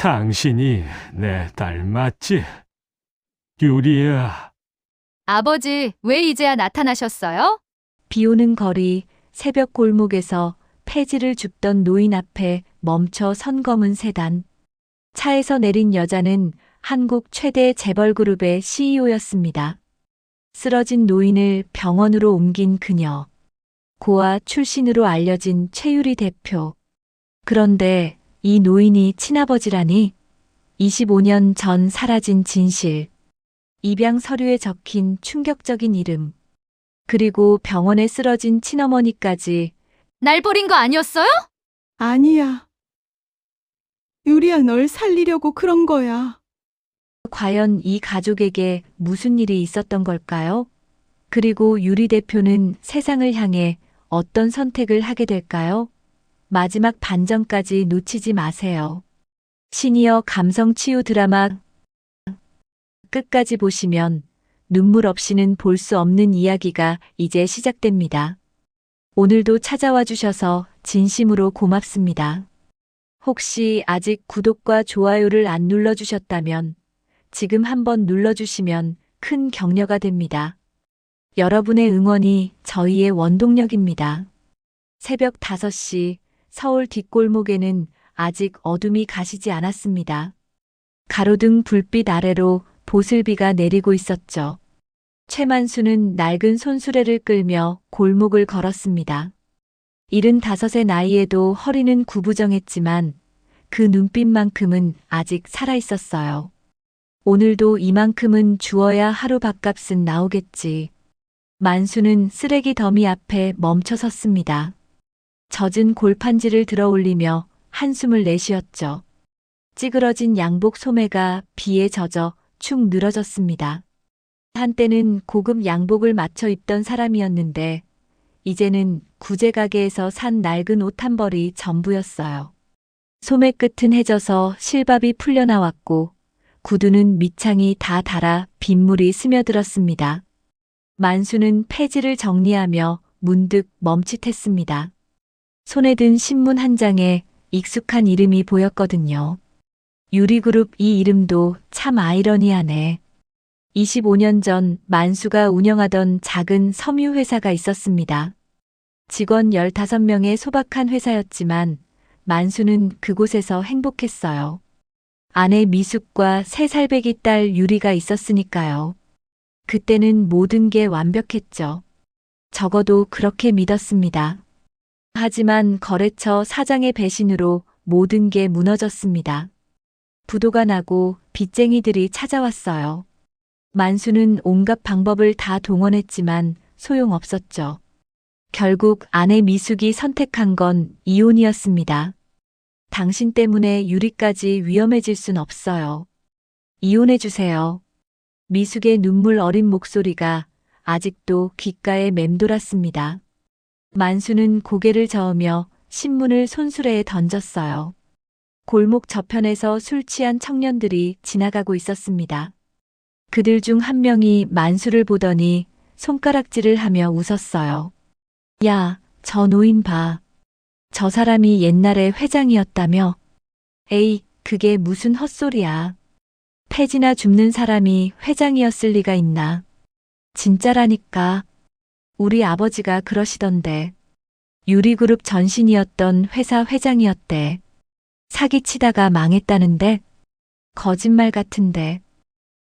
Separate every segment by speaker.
Speaker 1: 당신이 내 딸 맞지? 유리야.
Speaker 2: 아버지, 왜 이제야 나타나셨어요?
Speaker 3: 비 오는 거리, 새벽 골목에서 폐지를 줍던 노인 앞에 멈춰 선 검은 세단. 차에서 내린 여자는 한국 최대 재벌그룹의 CEO였습니다. 쓰러진 노인을 병원으로 옮긴 그녀. 고아 출신으로 알려진 최유리 대표. 그런데 이 노인이 친아버지라니? 25년 전 사라진 진실. 입양 서류에 적힌 충격적인 이름. 그리고 병원에 쓰러진 친어머니까지.
Speaker 2: 날 버린 거 아니었어요?
Speaker 4: 아니야. 유리야, 널 살리려고 그런 거야.
Speaker 3: 과연 이 가족에게 무슨 일이 있었던 걸까요? 그리고 유리 대표는 세상을 향해 어떤 선택을 하게 될까요? 마지막 반전까지 놓치지 마세요. 시니어 감성 치유 드라마 끝까지 보시면 눈물 없이는 볼 수 없는 이야기가 이제 시작됩니다. 오늘도 찾아와 주셔서 진심으로 고맙습니다. 혹시 아직 구독과 좋아요를 안 눌러주셨다면 지금 한번 눌러주시면 큰 격려가 됩니다. 여러분의 응원이 저희의 원동력입니다. 새벽 5시 서울 뒷골목에는 아직 어둠이 가시지 않았습니다. 가로등 불빛 아래로 보슬비가 내리고 있었죠. 최만수는 낡은 손수레를 끌며 골목을 걸었습니다. 75의 나이에도 허리는 구부정했지만 그 눈빛만큼은 아직 살아있었어요. 오늘도 이만큼은 주어야 하루 밥값은 나오겠지. 만수는 쓰레기 더미 앞에 멈춰 섰습니다. 젖은 골판지를 들어 올리며 한숨을 내쉬었죠. 찌그러진 양복 소매가 비에 젖어 축 늘어졌습니다. 한때는 고급 양복을 맞춰 입던 사람이었는데 이제는 구제 가게에서 산 낡은 옷 한 벌이 전부였어요. 소매 끝은 해져서 실밥이 풀려나왔고 구두는 밑창이 다 닳아 빗물이 스며들었습니다. 만수는 폐지를 정리하며 문득 멈칫했습니다. 손에 든 신문 한 장에 익숙한 이름이 보였거든요. 유리그룹, 이 이름도 참 아이러니하네. 25년 전 만수가 운영하던 작은 섬유 회사가 있었습니다. 직원 15명의 소박한 회사였지만 만수는 그곳에서 행복했어요. 아내 미숙과 3살배기 딸 유리가 있었으니까요. 그때는 모든 게 완벽했죠. 적어도 그렇게 믿었습니다. 하지만 거래처 사장의 배신으로 모든 게 무너졌습니다. 부도가 나고 빚쟁이들이 찾아왔어요. 만수는 온갖 방법을 다 동원했지만 소용없었죠. 결국 아내 미숙이 선택한 건 이혼이었습니다. 당신 때문에 유리까지 위험해질 순 없어요. 이혼해주세요. 미숙의 눈물 어린 목소리가 아직도 귓가에 맴돌았습니다. 만수는 고개를 저으며 신문을 손수레에 던졌어요. 골목 저편에서 술 취한 청년들이 지나가고 있었습니다. 그들 중 한 명이 만수를 보더니 손가락질을 하며 웃었어요. 야, 저 노인 봐. 저 사람이 옛날에 회장이었다며? 에이, 그게 무슨 헛소리야. 폐지나 줍는 사람이 회장이었을 리가 있나. 진짜라니까. 우리 아버지가 그러시던데. 유리그룹 전신이었던 회사 회장이었대. 사기치다가 망했다는데? 거짓말 같은데.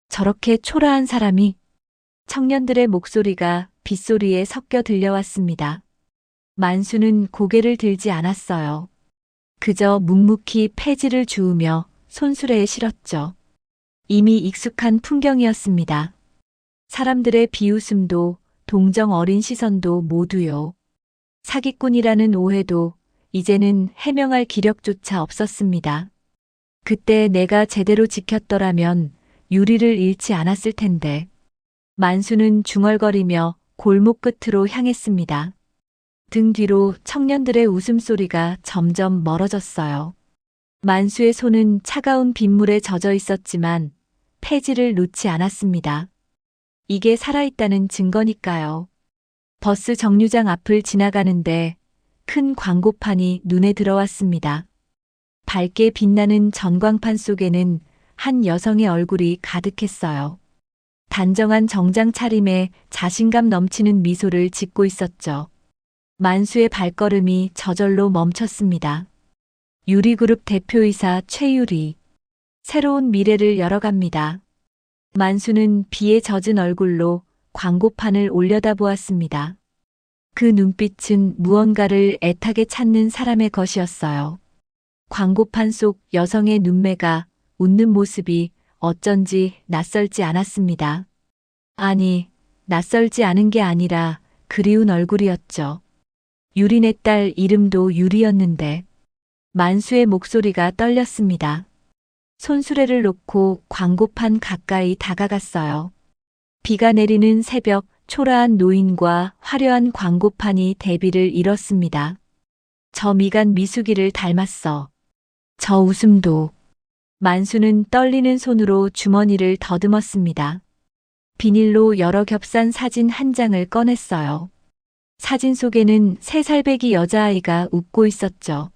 Speaker 3: 저렇게 초라한 사람이? 청년들의 목소리가 빗소리에 섞여 들려왔습니다. 만수는 고개를 들지 않았어요. 그저 묵묵히 폐지를 주우며 손수레에 실었죠. 이미 익숙한 풍경이었습니다. 사람들의 비웃음도 동정 어린 시선도 모두요. 사기꾼이라는 오해도 이제는 해명할 기력조차 없었습니다. 그때 내가 제대로 지켰더라면 유리를 잃지 않았을 텐데. 만수는 중얼거리며 골목 끝으로 향했습니다. 등 뒤로 청년들의 웃음소리가 점점 멀어졌어요. 만수의 손은 차가운 빗물에 젖어 있었지만 폐지를 놓지 않았습니다. 이게 살아있다는 증거니까요. 버스 정류장 앞을 지나가는데 큰 광고판이 눈에 들어왔습니다. 밝게 빛나는 전광판 속에는 한 여성의 얼굴이 가득했어요. 단정한 정장 차림에 자신감 넘치는 미소를 짓고 있었죠. 만수의 발걸음이 저절로 멈췄습니다. 유리그룹 대표이사 최유리. 새로운 미래를 열어갑니다. 만수는 비에 젖은 얼굴로 광고판을 올려다보았습니다. 그 눈빛은 무언가를 애타게 찾는 사람의 것이었어요. 광고판 속 여성의 눈매가 웃는 모습이 어쩐지 낯설지 않았습니다. 아니, 낯설지 않은 게 아니라 그리운 얼굴이었죠. 유리네 딸 이름도 유리였는데 만수의 목소리가 떨렸습니다. 손수레를 놓고 광고판 가까이 다가갔어요. 비가 내리는 새벽, 초라한 노인과 화려한 광고판이 대비를 이뤘습니다. 저 미간 미숙이를 닮았어. 저 웃음도. 만수는 떨리는 손으로 주머니를 더듬었습니다. 비닐로 여러 겹산 사진 한 장을 꺼냈어요. 사진 속에는 3살배기 여자아이가 웃고 있었죠.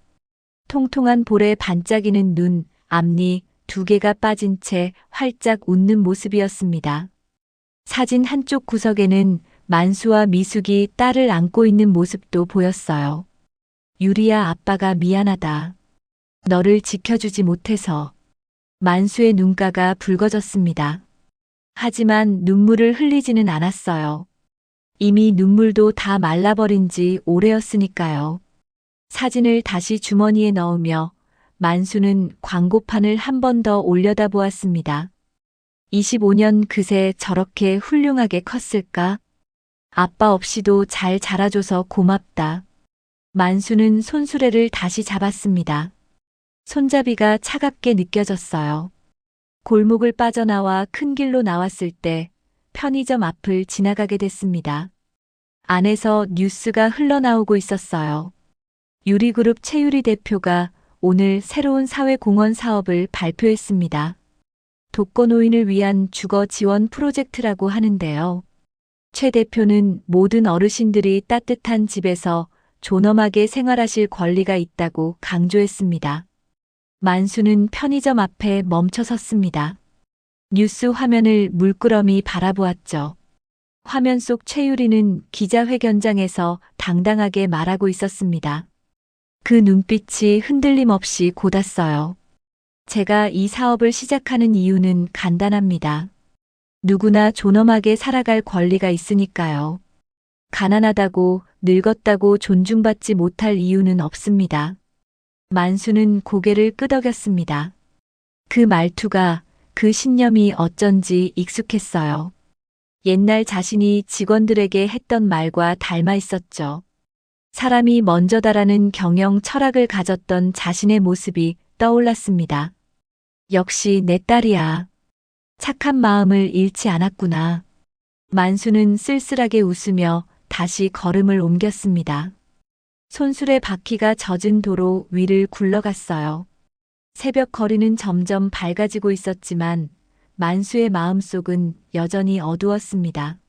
Speaker 3: 통통한 볼에 반짝이는 눈, 앞니 2개가 빠진 채 활짝 웃는 모습이었습니다. 사진 한쪽 구석에는 만수와 미숙이 딸을 안고 있는 모습도 보였어요. 유리야, 아빠가 미안하다. 너를 지켜주지 못해서. 만수의 눈가가 붉어졌습니다. 하지만 눈물을 흘리지는 않았어요. 이미 눈물도 다 말라버린 지 오래였으니까요. 사진을 다시 주머니에 넣으며 만수는 광고판을 한 번 더 올려다보았습니다. 25년 그새 저렇게 훌륭하게 컸을까? 아빠 없이도 잘 자라줘서 고맙다. 만수는 손수레를 다시 잡았습니다. 손잡이가 차갑게 느껴졌어요. 골목을 빠져나와 큰 길로 나왔을 때 편의점 앞을 지나가게 됐습니다. 안에서 뉴스가 흘러나오고 있었어요. 유리그룹 최유리 대표가 오늘 새로운 사회공헌 사업을 발표했습니다. 독거노인을 위한 주거 지원 프로젝트라고 하는데요. 최 대표는 모든 어르신들이 따뜻한 집에서 존엄하게 생활하실 권리가 있다고 강조했습니다. 만수는 편의점 앞에 멈춰 섰습니다. 뉴스 화면을 물끄러미 바라보았죠. 화면 속 최유리는 기자회견장에서 당당하게 말하고 있었습니다. 그 눈빛이 흔들림 없이 곧았어요. 제가 이 사업을 시작하는 이유는 간단합니다. 누구나 존엄하게 살아갈 권리가 있으니까요. 가난하다고 늙었다고 존중받지 못할 이유는 없습니다. 만수는 고개를 끄덕였습니다. 그 말투가, 그 신념이 어쩐지 익숙했어요. 옛날 자신이 직원들에게 했던 말과 닮아 있었죠. 사람이 먼저다라는 경영 철학을 가졌던 자신의 모습이 떠올랐습니다. 역시 내 딸이야. 착한 마음을 잃지 않았구나. 만수는 쓸쓸하게 웃으며 다시 걸음을 옮겼습니다. 손수레 바퀴가 젖은 도로 위를 굴러갔어요. 새벽 거리는 점점 밝아지고 있었지만 만수의 마음속은 여전히 어두웠습니다.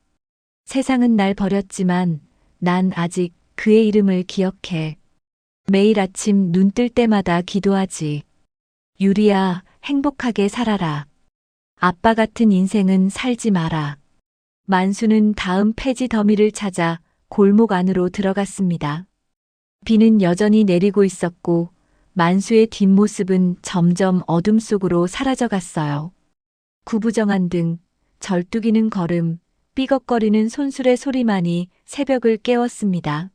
Speaker 3: 세상은 날 버렸지만 난 아직 그의 이름을 기억해. 매일 아침 눈 뜰 때마다 기도하지. 유리야, 행복하게 살아라. 아빠 같은 인생은 살지 마라. 만수는 다음 폐지 더미를 찾아 골목 안으로 들어갔습니다. 비는 여전히 내리고 있었고 만수의 뒷모습은 점점 어둠 속으로 사라져갔어요. 구부정한 등, 절뚝이는 걸음, 삐걱거리는 손수레 소리만이 새벽을 깨웠습니다.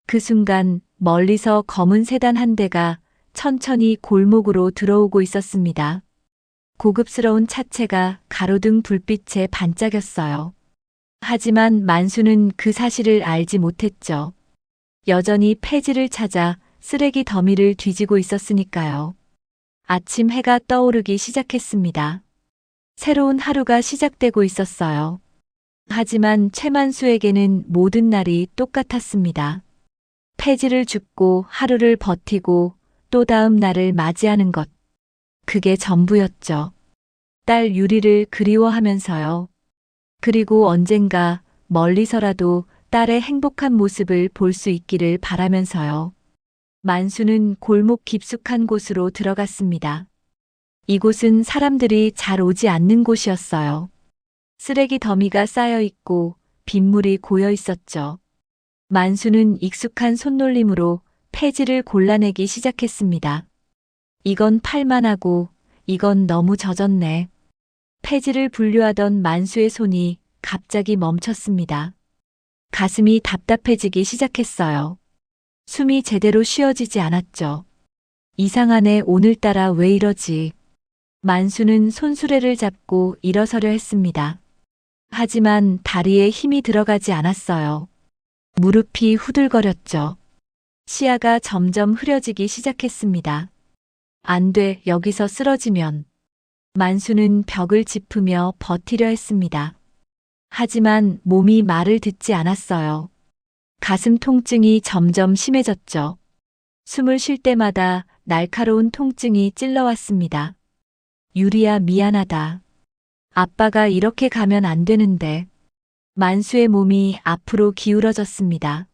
Speaker 3: 그 순간 멀리서 검은 세단 한 대가 천천히 골목으로 들어오고 있었습니다. 고급스러운 차체가 가로등 불빛에 반짝였어요. 하지만 만수는 그 사실을 알지 못했죠. 여전히 폐지를 찾아 쓰레기 더미를 뒤지고 있었으니까요. 아침 해가 떠오르기 시작했습니다. 새로운 하루가 시작되고 있었어요. 하지만 최만수에게는 모든 날이 똑같았습니다. 폐지를 줍고 하루를 버티고 또 다음 날을 맞이하는 것. 그게 전부였죠. 딸 유리를 그리워하면서요. 그리고 언젠가 멀리서라도 딸의 행복한 모습을 볼 수 있기를 바라면서요. 만수는 골목 깊숙한 곳으로 들어갔습니다. 이곳은 사람들이 잘 오지 않는 곳이었어요. 쓰레기 더미가 쌓여 있고 빗물이 고여 있었죠. 만수는 익숙한 손놀림으로 폐지를 골라내기 시작했습니다. 이건 팔만하고 이건 너무 젖었네. 폐지를 분류하던 만수의 손이 갑자기 멈췄습니다. 가슴이 답답해지기 시작했어요. 숨이 제대로 쉬어지지 않았죠. 이상하네, 오늘따라 왜 이러지? 만수는 손수레를 잡고 일어서려 했습니다. 하지만 다리에 힘이 들어가지 않았어요. 무릎이 후들거렸죠. 시야가 점점 흐려지기 시작했습니다. 안 돼, 여기서 쓰러지면. 만수는 벽을 짚으며 버티려 했습니다. 하지만 몸이 말을 듣지 않았어요. 가슴 통증이 점점 심해졌죠. 숨을 쉴 때마다 날카로운 통증이 찔러왔습니다. 유리야, 미안하다. 아빠가 이렇게 가면 안 되는데. 만수의 몸이 앞으로 기울어졌습니다.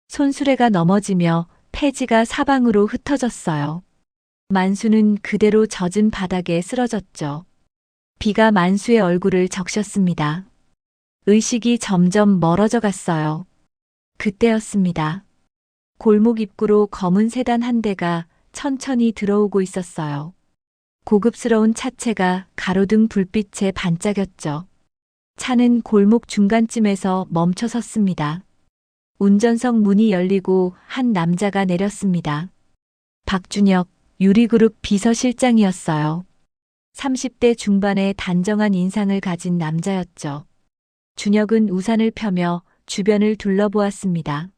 Speaker 3: 손수레가 넘어지며 폐지가 사방으로 흩어졌어요. 만수는 그대로 젖은 바닥에 쓰러졌죠. 비가 만수의 얼굴을 적셨습니다. 의식이 점점 멀어져 갔어요. 그때였습니다. 골목 입구로 검은 세단 한 대가 천천히 들어오고 있었어요. 고급스러운 차체가 가로등 불빛에 반짝였죠. 차는 골목 중간쯤에서 멈춰 섰습니다. 운전석 문이 열리고 한 남자가 내렸습니다. 박준혁, 유리그룹 비서실장이었어요. 30대 중반의 단정한 인상을 가진 남자였죠. 준혁은 우산을 펴며 주변을 둘러보았습니다.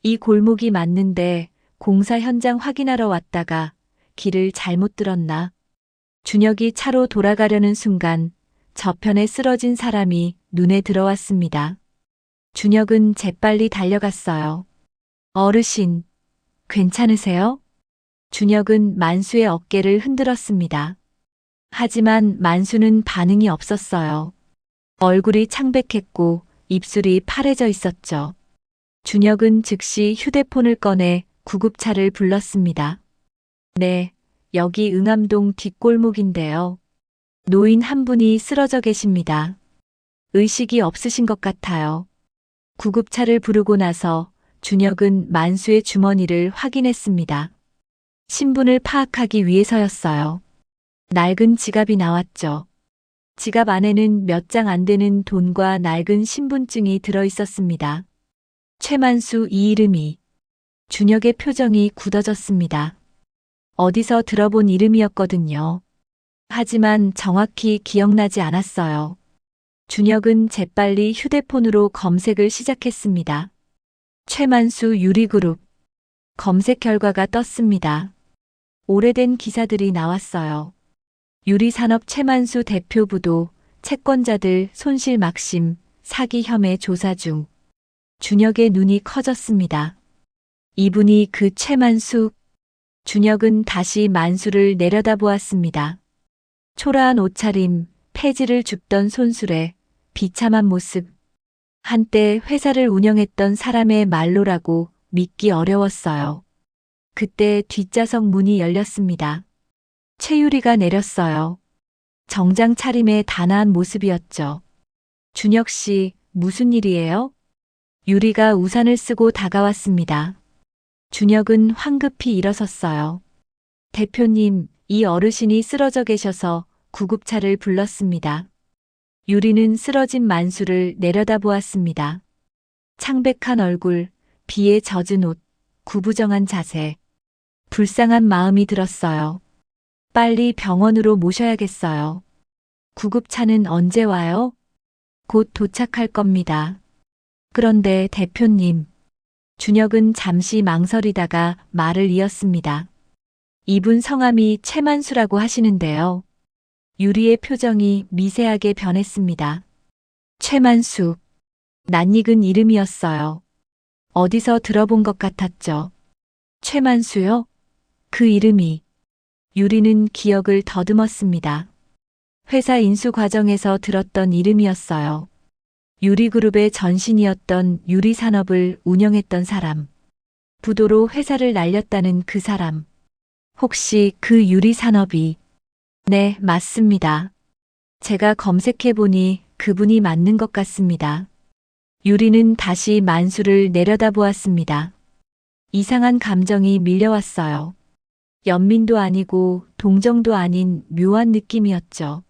Speaker 3: 이 골목이 맞는데 공사 현장 확인하러 왔다가 길을 잘못 들었나? 준혁이 차로 돌아가려는 순간 저편에 쓰러진 사람이 눈에 들어왔습니다. 준혁은 재빨리 달려갔어요. 어르신, 괜찮으세요? 준혁은 만수의 어깨를 흔들었습니다. 하지만 만수는 반응이 없었어요. 얼굴이 창백했고 입술이 파래져 있었죠. 준혁은 즉시 휴대폰을 꺼내 구급차를 불렀습니다. 네, 여기 응암동 뒷골목인데요. 노인 한 분이 쓰러져 계십니다. 의식이 없으신 것 같아요. 구급차를 부르고 나서 준혁은 만수의 주머니를 확인했습니다. 신분을 파악하기 위해서였어요. 낡은 지갑이 나왔죠. 지갑 안에는 몇 장 안 되는 돈과 낡은 신분증이 들어 있었습니다. 최만수, 이 이름이. 준혁의 표정이 굳어졌습니다. 어디서 들어본 이름이었거든요. 하지만 정확히 기억나지 않았어요. 준혁은 재빨리 휴대폰으로 검색을 시작했습니다. 최만수 유리그룹. 검색 결과가 떴습니다. 오래된 기사들이 나왔어요. 유리산업 최만수 대표부도 채권자들 손실 막심, 사기 혐의 조사 중. 준혁의 눈이 커졌습니다. 이분이 그 최만수. 준혁은 다시 만수를 내려다보았습니다. 초라한 옷차림, 폐지를 줍던 손수레, 비참한 모습. 한때 회사를 운영했던 사람의 말로라고 믿기 어려웠어요. 그때 뒷좌석 문이 열렸습니다. 최유리가 내렸어요. 정장 차림의 단아한 모습이었죠. 준혁 씨, 무슨 일이에요? 유리가 우산을 쓰고 다가왔습니다. 준혁은 황급히 일어섰어요. 대표님, 이 어르신이 쓰러져 계셔서 구급차를 불렀습니다. 유리는 쓰러진 만수를 내려다보았습니다. 창백한 얼굴, 비에 젖은 옷, 구부정한 자세. 불쌍한 마음이 들었어요. 빨리 병원으로 모셔야겠어요. 구급차는 언제 와요? 곧 도착할 겁니다. 그런데 대표님. 준혁은 잠시 망설이다가 말을 이었습니다. 이분 성함이 최만수라고 하시는데요. 유리의 표정이 미세하게 변했습니다. 최만수. 낯익은 이름이었어요. 어디서 들어본 것 같았죠. 최만수요? 그 이름이. 유리는 기억을 더듬었습니다. 회사 인수 과정에서 들었던 이름이었어요. 유리그룹의 전신이었던 유리산업을 운영했던 사람. 부도로 회사를 날렸다는 그 사람. 혹시 그 유리 산업이? 네, 맞습니다. 제가 검색해보니 그분이 맞는 것 같습니다. 유리는 다시 만수를 내려다보았습니다. 이상한 감정이 밀려왔어요. 연민도 아니고 동정도 아닌 묘한 느낌이었죠.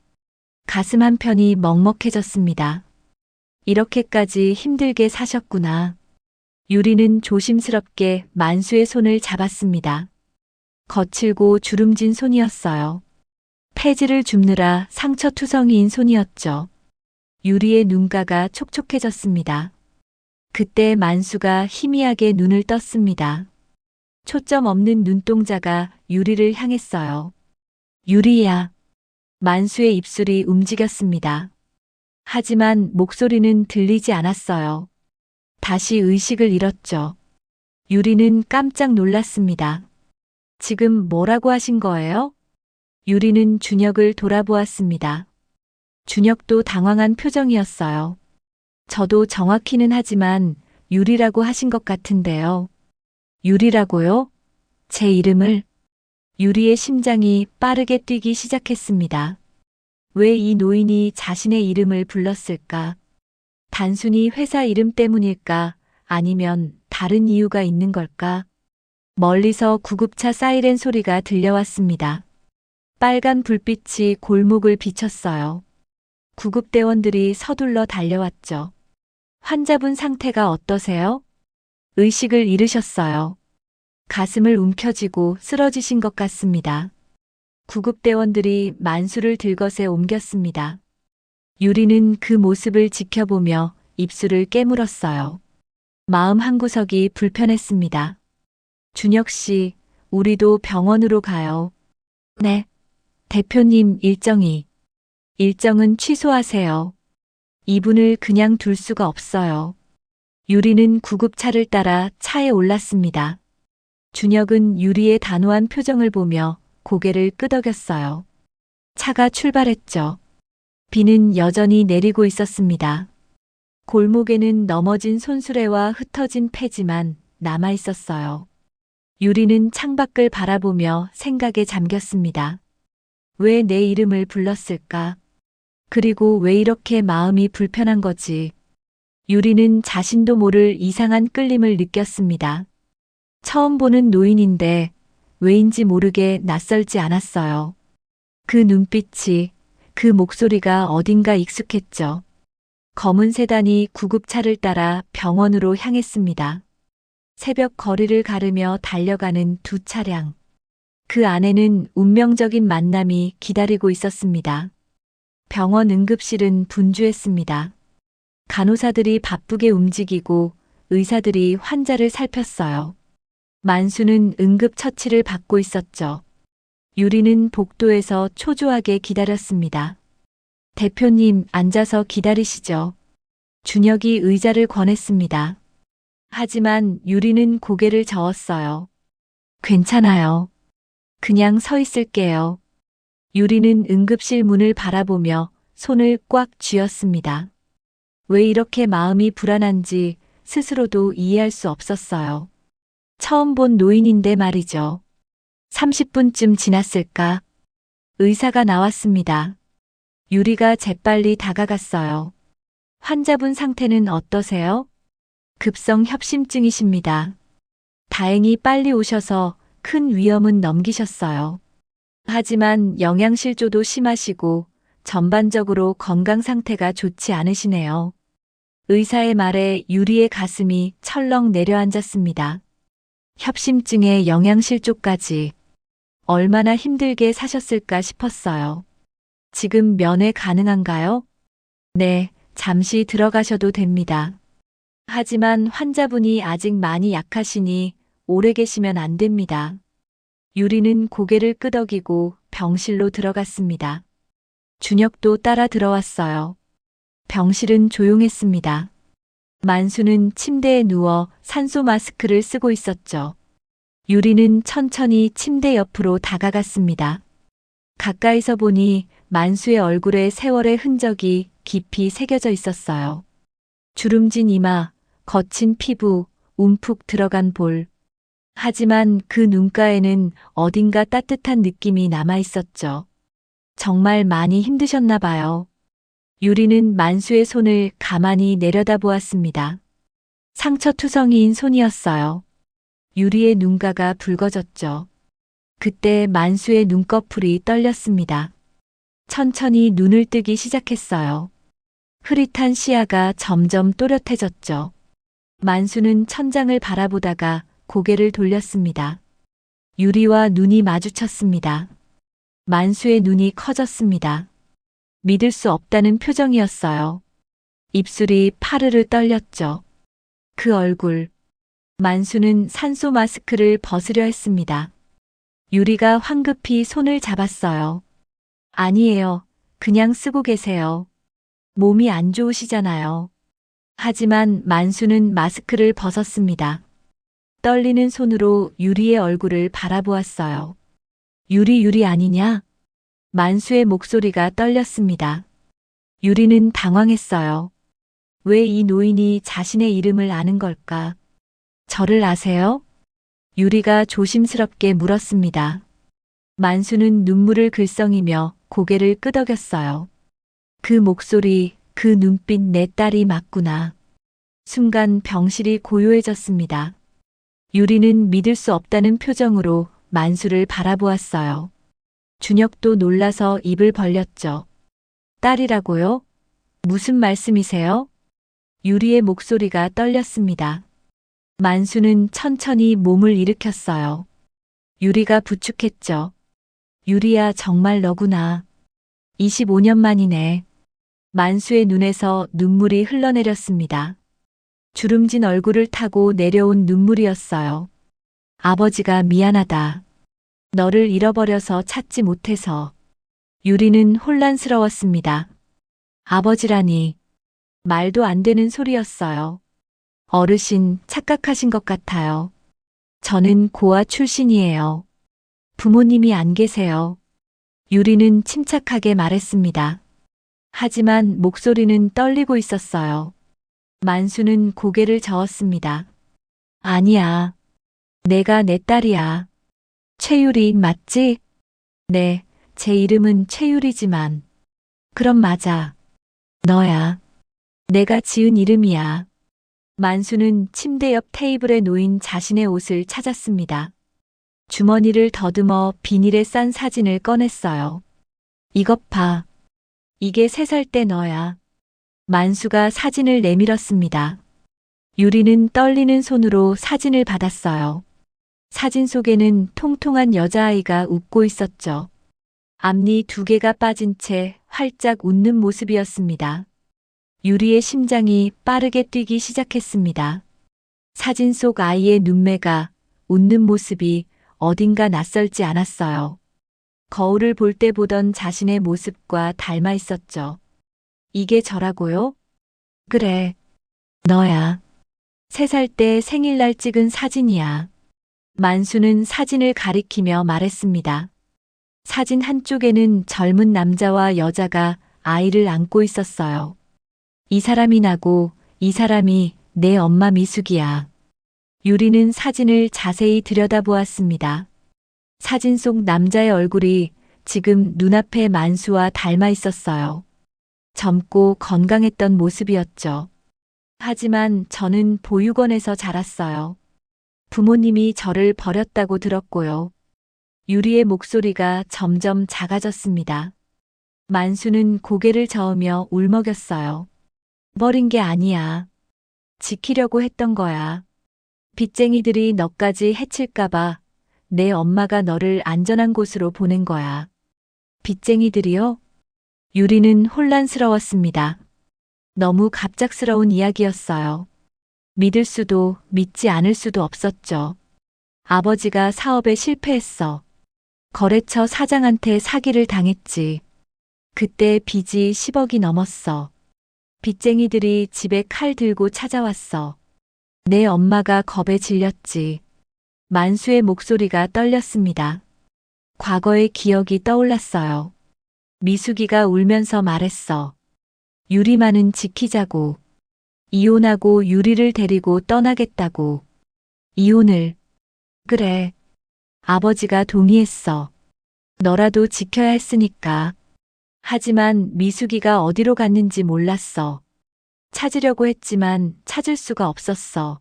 Speaker 3: 가슴 한편이 먹먹해졌습니다. 이렇게까지 힘들게 사셨구나. 유리는 조심스럽게 만수의 손을 잡았습니다. 거칠고 주름진 손이었어요. 폐지를 줍느라 상처투성이인 손이었죠. 유리의 눈가가 촉촉해졌습니다. 그때 만수가 희미하게 눈을 떴습니다. 초점 없는 눈동자가 유리를 향했어요. 유리야. 만수의 입술이 움직였습니다. 하지만 목소리는 들리지 않았어요. 다시 의식을 잃었죠. 유리는 깜짝 놀랐습니다. 지금 뭐라고 하신 거예요? 유리는 준혁을 돌아보았습니다. 준혁도 당황한 표정이었어요. 저도 정확히는 하지만 유리라고 하신 것 같은데요. 유리라고요? 제 이름을? 유리의 심장이 빠르게 뛰기 시작했습니다. 왜 이 노인이 자신의 이름을 불렀을까? 단순히 회사 이름 때문일까? 아니면 다른 이유가 있는 걸까? 멀리서 구급차 사이렌 소리가 들려왔습니다. 빨간 불빛이 골목을 비쳤어요. 구급대원들이 서둘러 달려왔죠. 환자분 상태가 어떠세요? 의식을 잃으셨어요. 가슴을 움켜쥐고 쓰러지신 것 같습니다. 구급대원들이 만수를 들것에 옮겼습니다. 유리는 그 모습을 지켜보며 입술을 깨물었어요. 마음 한구석이 불편했습니다. 준혁 씨, 우리도 병원으로 가요. 네. 대표님 일정은 취소하세요. 이분을 그냥 둘 수가 없어요. 유리는 구급차를 따라 차에 올랐습니다. 준혁은 유리의 단호한 표정을 보며 고개를 끄덕였어요. 차가 출발했죠. 비는 여전히 내리고 있었습니다. 골목에는 넘어진 손수레와 흩어진 폐지만 남아 있었어요. 유리는 창밖을 바라보며 생각에 잠겼습니다. 왜 내 이름을 불렀을까? 그리고 왜 이렇게 마음이 불편한 거지? 유리는 자신도 모를 이상한 끌림을 느꼈습니다. 처음 보는 노인인데 왜인지 모르게 낯설지 않았어요. 그 눈빛이, 그 목소리가 어딘가 익숙했죠. 검은 세단이 구급차를 따라 병원으로 향했습니다. 새벽 거리를 가르며 달려가는 두 차량. 그 안에는 운명적인 만남이 기다리고 있었습니다. 병원 응급실은 분주했습니다. 간호사들이 바쁘게 움직이고 의사들이 환자를 살폈어요. 만수는 응급처치를 받고 있었죠. 유리는 복도에서 초조하게 기다렸습니다. 대표님, 앉아서 기다리시죠. 준혁이 의자를 권했습니다. 하지만 유리는 고개를 저었어요. 괜찮아요. 그냥 서 있을게요. 유리는 응급실 문을 바라보며 손을 꽉 쥐었습니다. 왜 이렇게 마음이 불안한지 스스로도 이해할 수 없었어요. 처음 본 노인인데 말이죠. 30분쯤 지났을까? 의사가 나왔습니다. 유리가 재빨리 다가갔어요. 환자분 상태는 어떠세요? 급성 협심증이십니다. 다행히 빨리 오셔서 큰 위험은 넘기셨어요. 하지만 영양실조도 심하시고 전반적으로 건강 상태가 좋지 않으시네요. 의사의 말에 유리의 가슴이 철렁 내려앉았습니다. 협심증에 영양실조까지 얼마나 힘들게 사셨을까 싶었어요. 지금 면회 가능한가요? 네, 잠시 들어가셔도 됩니다. 하지만 환자분이 아직 많이 약하시니 오래 계시면 안 됩니다. 유리는 고개를 끄덕이고 병실로 들어갔습니다. 준혁도 따라 들어왔어요. 병실은 조용했습니다. 만수는 침대에 누워 산소 마스크를 쓰고 있었죠. 유리는 천천히 침대 옆으로 다가갔습니다. 가까이서 보니 만수의 얼굴에 세월의 흔적이 깊이 새겨져 있었어요. 주름진 이마, 거친 피부, 움푹 들어간 볼. 하지만 그 눈가에는 어딘가 따뜻한 느낌이 남아 있었죠. 정말 많이 힘드셨나 봐요. 유리는 만수의 손을 가만히 내려다보았습니다. 상처투성이인 손이었어요. 유리의 눈가가 붉어졌죠. 그때 만수의 눈꺼풀이 떨렸습니다. 천천히 눈을 뜨기 시작했어요. 흐릿한 시야가 점점 또렷해졌죠. 만수는 천장을 바라보다가 고개를 돌렸습니다. 유리와 눈이 마주쳤습니다. 만수의 눈이 커졌습니다. 믿을 수 없다는 표정이었어요. 입술이 파르르 떨렸죠. 그 얼굴. 만수는 산소 마스크를 벗으려 했습니다. 유리가 황급히 손을 잡았어요. 아니에요. 그냥 쓰고 계세요. 몸이 안 좋으시잖아요. 하지만 만수는 마스크를 벗었습니다. 떨리는 손으로 유리의 얼굴을 바라보았어요. 유리 아니냐? 만수의 목소리가 떨렸습니다. 유리는 당황했어요. 왜 이 노인이 자신의 이름을 아는 걸까? 저를 아세요? 유리가 조심스럽게 물었습니다. 만수는 눈물을 글썽이며 고개를 끄덕였어요. 그 목소리, 그 눈빛 내 딸이 맞구나. 순간 병실이 고요해졌습니다. 유리는 믿을 수 없다는 표정으로 만수를 바라보았어요. 준혁도 놀라서 입을 벌렸죠. 딸이라고요? 무슨 말씀이세요? 유리의 목소리가 떨렸습니다. 만수는 천천히 몸을 일으켰어요. 유리가 부축했죠. 유리야, 정말 너구나. 25년 만이네. 만수의 눈에서 눈물이 흘러내렸습니다. 주름진 얼굴을 타고 내려온 눈물이었어요. 아버지가 미안하다. 너를 잃어버려서 찾지 못해서. 유리는 혼란스러웠습니다. 아버지라니. 말도 안 되는 소리였어요. 어르신, 착각하신 것 같아요. 저는 고아 출신이에요. 부모님이 안 계세요. 유리는 침착하게 말했습니다. 하지만 목소리는 떨리고 있었어요. 만수는 고개를 저었습니다. 아니야. 내가 내 딸이야. 최유리 맞지? 네, 제 이름은 최유리지만. 그럼 맞아. 너야. 내가 지은 이름이야. 만수는 침대 옆 테이블에 놓인 자신의 옷을 찾았습니다. 주머니를 더듬어 비닐에 싼 사진을 꺼냈어요. 이것 봐. 이게 3살 때 너야. 만수가 사진을 내밀었습니다. 유리는 떨리는 손으로 사진을 받았어요. 사진 속에는 통통한 여자아이가 웃고 있었죠. 앞니 2개가 빠진 채 활짝 웃는 모습이었습니다. 유리의 심장이 빠르게 뛰기 시작했습니다. 사진 속 아이의 눈매가, 웃는 모습이 어딘가 낯설지 않았어요. 거울을 볼 때 보던 자신의 모습과 닮아 있었죠. 이게 저라고요? 그래. 너야. 3살 때 생일날 찍은 사진이야. 만수는 사진을 가리키며 말했습니다. 사진 한쪽에는 젊은 남자와 여자가 아이를 안고 있었어요. 이 사람이 나고 이 사람이 내 엄마 미숙이야. 유리는 사진을 자세히 들여다보았습니다. 사진 속 남자의 얼굴이 지금 눈앞에 만수와 닮아 있었어요. 젊고 건강했던 모습이었죠. 하지만 저는 보육원에서 자랐어요. 부모님이 저를 버렸다고 들었고요. 유리의 목소리가 점점 작아졌습니다. 만수는 고개를 저으며 울먹였어요. 버린 게 아니야. 지키려고 했던 거야. 빚쟁이들이 너까지 해칠까봐 내 엄마가 너를 안전한 곳으로 보낸 거야. 빚쟁이들이요? 유리는 혼란스러웠습니다. 너무 갑작스러운 이야기였어요. 믿을 수도 믿지 않을 수도 없었죠. 아버지가 사업에 실패했어. 거래처 사장한테 사기를 당했지. 그때 빚이 10억이 넘었어. 빚쟁이들이 집에 칼 들고 찾아왔어. 내 엄마가 겁에 질렸지. 만수의 목소리가 떨렸습니다. 과거의 기억이 떠올랐어요. 미숙이가 울면서 말했어. 유리만은 지키자고. 이혼하고 유리를 데리고 떠나겠다고. 이혼을. 그래. 아버지가 동의했어. 너라도 지켜야 했으니까. 하지만 미숙이가 어디로 갔는지 몰랐어. 찾으려고 했지만 찾을 수가 없었어.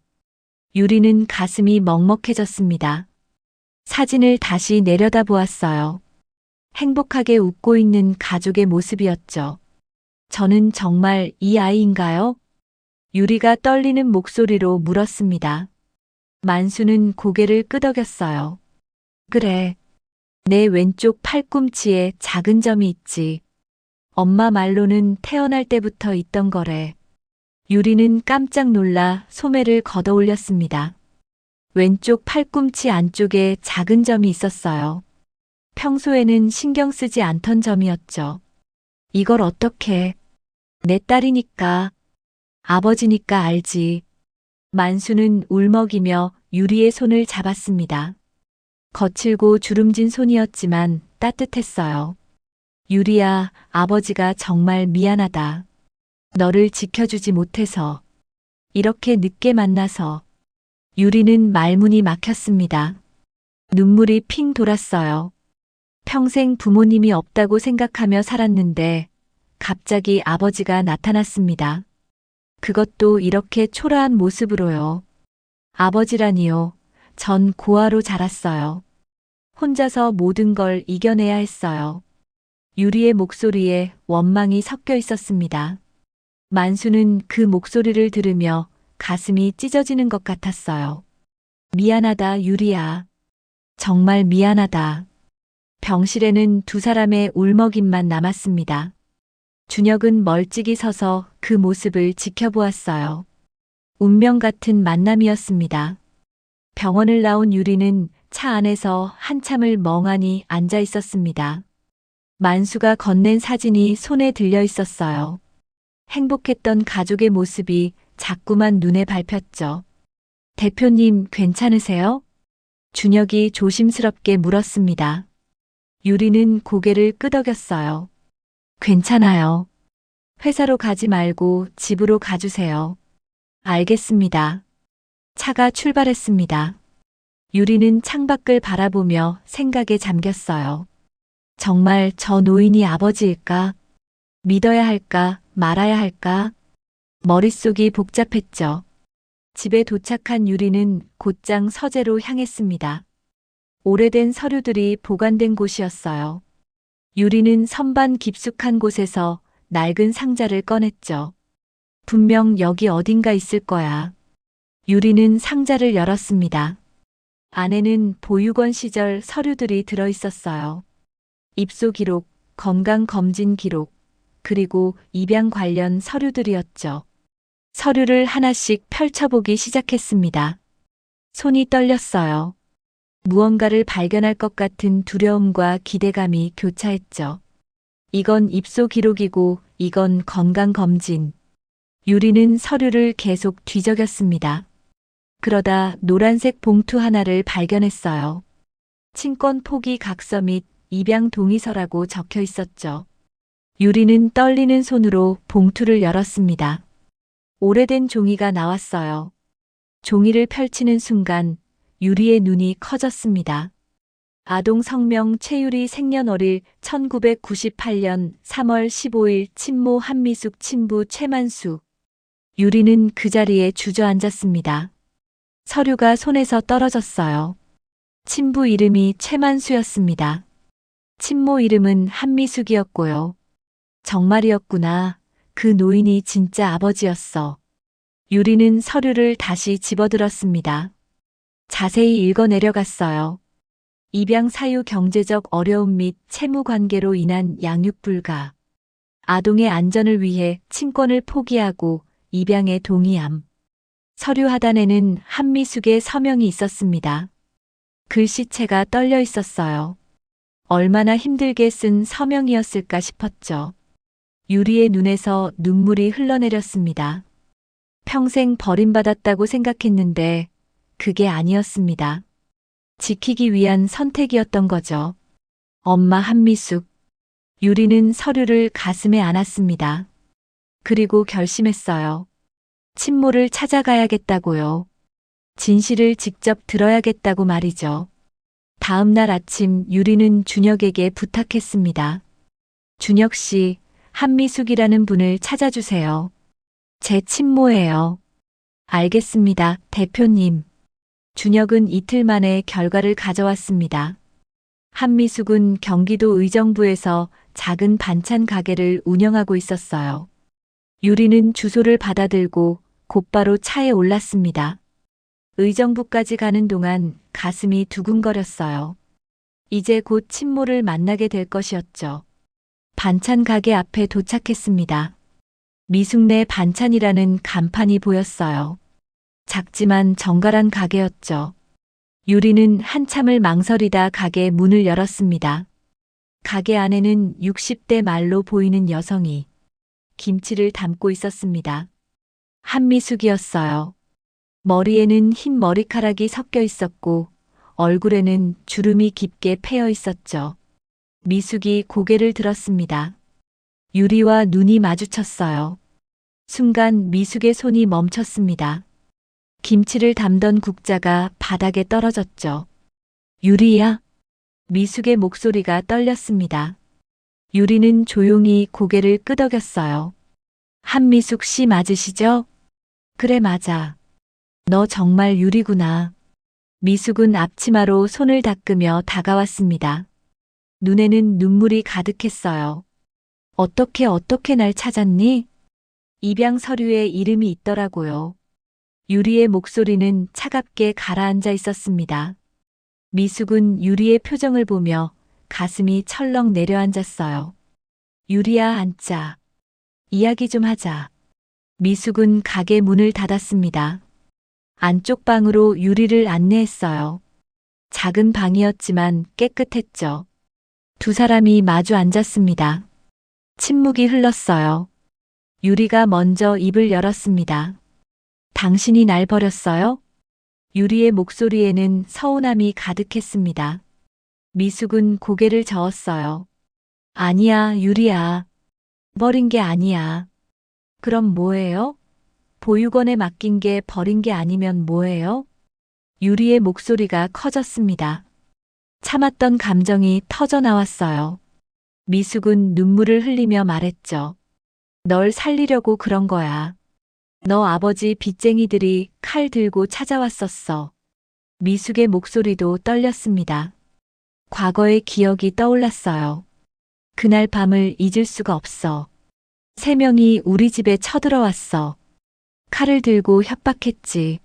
Speaker 3: 유리는 가슴이 먹먹해졌습니다. 사진을 다시 내려다보았어요. 행복하게 웃고 있는 가족의 모습이었죠. 저는 정말 이 아이인가요? 유리가 떨리는 목소리로 물었습니다. 만수는 고개를 끄덕였어요. 그래. 내 왼쪽 팔꿈치에 작은 점이 있지. 엄마 말로는 태어날 때부터 있던 거래. 유리는 깜짝 놀라 소매를 걷어 올렸습니다. 왼쪽 팔꿈치 안쪽에 작은 점이 있었어요. 평소에는 신경 쓰지 않던 점이었죠. 이걸 어떻게? 내 딸이니까, 아버지니까 알지. 만수는 울먹이며 유리의 손을 잡았습니다. 거칠고 주름진 손이었지만 따뜻했어요. 유리야, 아버지가 정말 미안하다. 너를 지켜주지 못해서. 이렇게 늦게 만나서. 유리는 말문이 막혔습니다. 눈물이 핑 돌았어요. 평생 부모님이 없다고 생각하며 살았는데 갑자기 아버지가 나타났습니다. 그것도 이렇게 초라한 모습으로요. 아버지라니요. 전 고아로 자랐어요. 혼자서 모든 걸 이겨내야 했어요. 유리의 목소리에 원망이 섞여 있었습니다. 만수는 그 목소리를 들으며 가슴이 찢어지는 것 같았어요. 미안하다, 유리야. 정말 미안하다. 병실에는 두 사람의 울먹임만 남았습니다. 준혁은 멀찍이 서서 그 모습을 지켜보았어요. 운명 같은 만남이었습니다. 병원을 나온 유리는 차 안에서 한참을 멍하니 앉아 있었습니다. 만수가 건넨 사진이 손에 들려 있었어요. 행복했던 가족의 모습이 자꾸만 눈에 밟혔죠. 대표님, 괜찮으세요? 준혁이 조심스럽게 물었습니다. 유리는 고개를 끄덕였어요. 괜찮아요. 회사로 가지 말고 집으로 가주세요. 알겠습니다. 차가 출발했습니다. 유리는 창밖을 바라보며 생각에 잠겼어요. 정말 저 노인이 아버지일까? 믿어야 할까, 말아야 할까? 머릿속이 복잡했죠. 집에 도착한 유리는 곧장 서재로 향했습니다. 오래된 서류들이 보관된 곳이었어요. 유리는 선반 깊숙한 곳에서 낡은 상자를 꺼냈죠. 분명 여기 어딘가 있을 거야. 유리는 상자를 열었습니다. 안에는 보육원 시절 서류들이 들어 있었어요. 입소 기록, 건강 검진 기록, 그리고 입양 관련 서류들이었죠. 서류를 하나씩 펼쳐보기 시작했습니다. 손이 떨렸어요. 무언가를 발견할 것 같은 두려움과 기대감이 교차했죠. 이건 입소 기록이고 이건 건강 검진. 유리는 서류를 계속 뒤적였습니다. 그러다 노란색 봉투 하나를 발견했어요. 친권 포기 각서 및 입양 동의서라고 적혀 있었죠. 유리는 떨리는 손으로 봉투를 열었습니다. 오래된 종이가 나왔어요. 종이를 펼치는 순간 유리의 눈이 커졌습니다. 아동 성명 최유리 생년월일 1998년 3월 15일 친모 한미숙 친부 최만수. 유리는 그 자리에 주저앉았습니다. 서류가 손에서 떨어졌어요. 친부 이름이 최만수였습니다. 친모 이름은 한미숙이었고요. 정말이었구나. 그 노인이 진짜 아버지였어. 유리는 서류를 다시 집어들었습니다. 자세히 읽어 내려갔어요. 입양 사유 경제적 어려움 및 채무 관계로 인한 양육 불가. 아동의 안전을 위해 친권을 포기하고 입양에 동의함. 서류 하단에는 한미숙의 서명이 있었습니다. 글씨체가 떨려 있었어요. 얼마나 힘들게 쓴 서명이었을까 싶었죠. 유리의 눈에서 눈물이 흘러내렸습니다. 평생 버림받았다고 생각했는데 그게 아니었습니다. 지키기 위한 선택이었던 거죠. 엄마 한미숙. 유리는 서류를 가슴에 안았습니다. 그리고 결심했어요. 친모를 찾아가야겠다고요. 진실을 직접 들어야겠다고 말이죠. 다음 날 아침 유리는 준혁에게 부탁했습니다. 준혁 씨, 한미숙이라는 분을 찾아주세요. 제 친모예요. 알겠습니다, 대표님. 준혁은 이틀 만에 결과를 가져왔습니다. 한미숙은 경기도 의정부에서 작은 반찬 가게를 운영하고 있었어요. 유리는 주소를 받아들고 곧바로 차에 올랐습니다. 의정부까지 가는 동안 가슴이 두근거렸어요. 이제 곧 친모를 만나게 될 것이었죠. 반찬 가게 앞에 도착했습니다. 미숙네 반찬이라는 간판이 보였어요. 작지만 정갈한 가게였죠. 유리는 한참을 망설이다 가게 문을 열었습니다. 가게 안에는 60대 말로 보이는 여성이 김치를 담고 있었습니다. 한미숙이었어요. 머리에는 흰 머리카락이 섞여 있었고 얼굴에는 주름이 깊게 패여 있었죠. 미숙이 고개를 들었습니다. 유리와 눈이 마주쳤어요. 순간 미숙의 손이 멈췄습니다. 김치를 담던 국자가 바닥에 떨어졌죠. 유리야? 미숙의 목소리가 떨렸습니다. 유리는 조용히 고개를 끄덕였어요. 한미숙 씨 맞으시죠? 그래, 맞아. 너 정말 유리구나. 미숙은 앞치마로 손을 닦으며 다가왔습니다. 눈에는 눈물이 가득했어요. 어떻게 날 찾았니? 입양 서류에 이름이 있더라고요. 유리의 목소리는 차갑게 가라앉아 있었습니다. 미숙은 유리의 표정을 보며 가슴이 철렁 내려앉았어요. 유리야, 앉자. 이야기 좀 하자. 미숙은 가게 문을 닫았습니다. 안쪽 방으로 유리를 안내했어요. 작은 방이었지만 깨끗했죠. 두 사람이 마주 앉았습니다. 침묵이 흘렀어요. 유리가 먼저 입을 열었습니다. 당신이 날 버렸어요? 유리의 목소리에는 서운함이 가득했습니다. 미숙은 고개를 저었어요. 아니야, 유리야. 버린 게 아니야. 그럼 뭐예요? 보육원에 맡긴 게 버린 게 아니면 뭐예요? 유리의 목소리가 커졌습니다. 참았던 감정이 터져 나왔어요. 미숙은 눈물을 흘리며 말했죠. 널 살리려고 그런 거야. 너 아버지 빚쟁이들이 칼 들고 찾아왔었어. 미숙의 목소리도 떨렸습니다. 과거의 기억이 떠올랐어요. 그날 밤을 잊을 수가 없어. 3명이 우리 집에 쳐들어왔어. 칼을 들고 협박했지.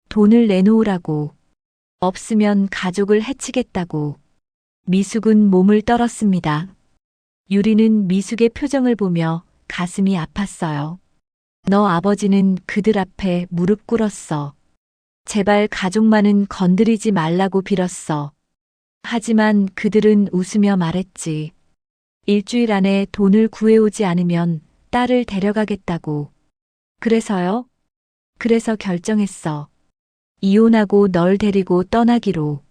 Speaker 3: 돈을 내놓으라고. 없으면 가족을 해치겠다고. 미숙은 몸을 떨었습니다. 유리는 미숙의 표정을 보며 가슴이 아팠어요. 너 아버지는 그들 앞에 무릎 꿇었어. 제발 가족만은 건드리지 말라고 빌었어. 하지만 그들은 웃으며 말했지. 일주일 안에 돈을 구해오지 않으면 딸을 데려가겠다고. 그래서요? 그래서 결정했어. 이혼하고 널 데리고 떠나기로.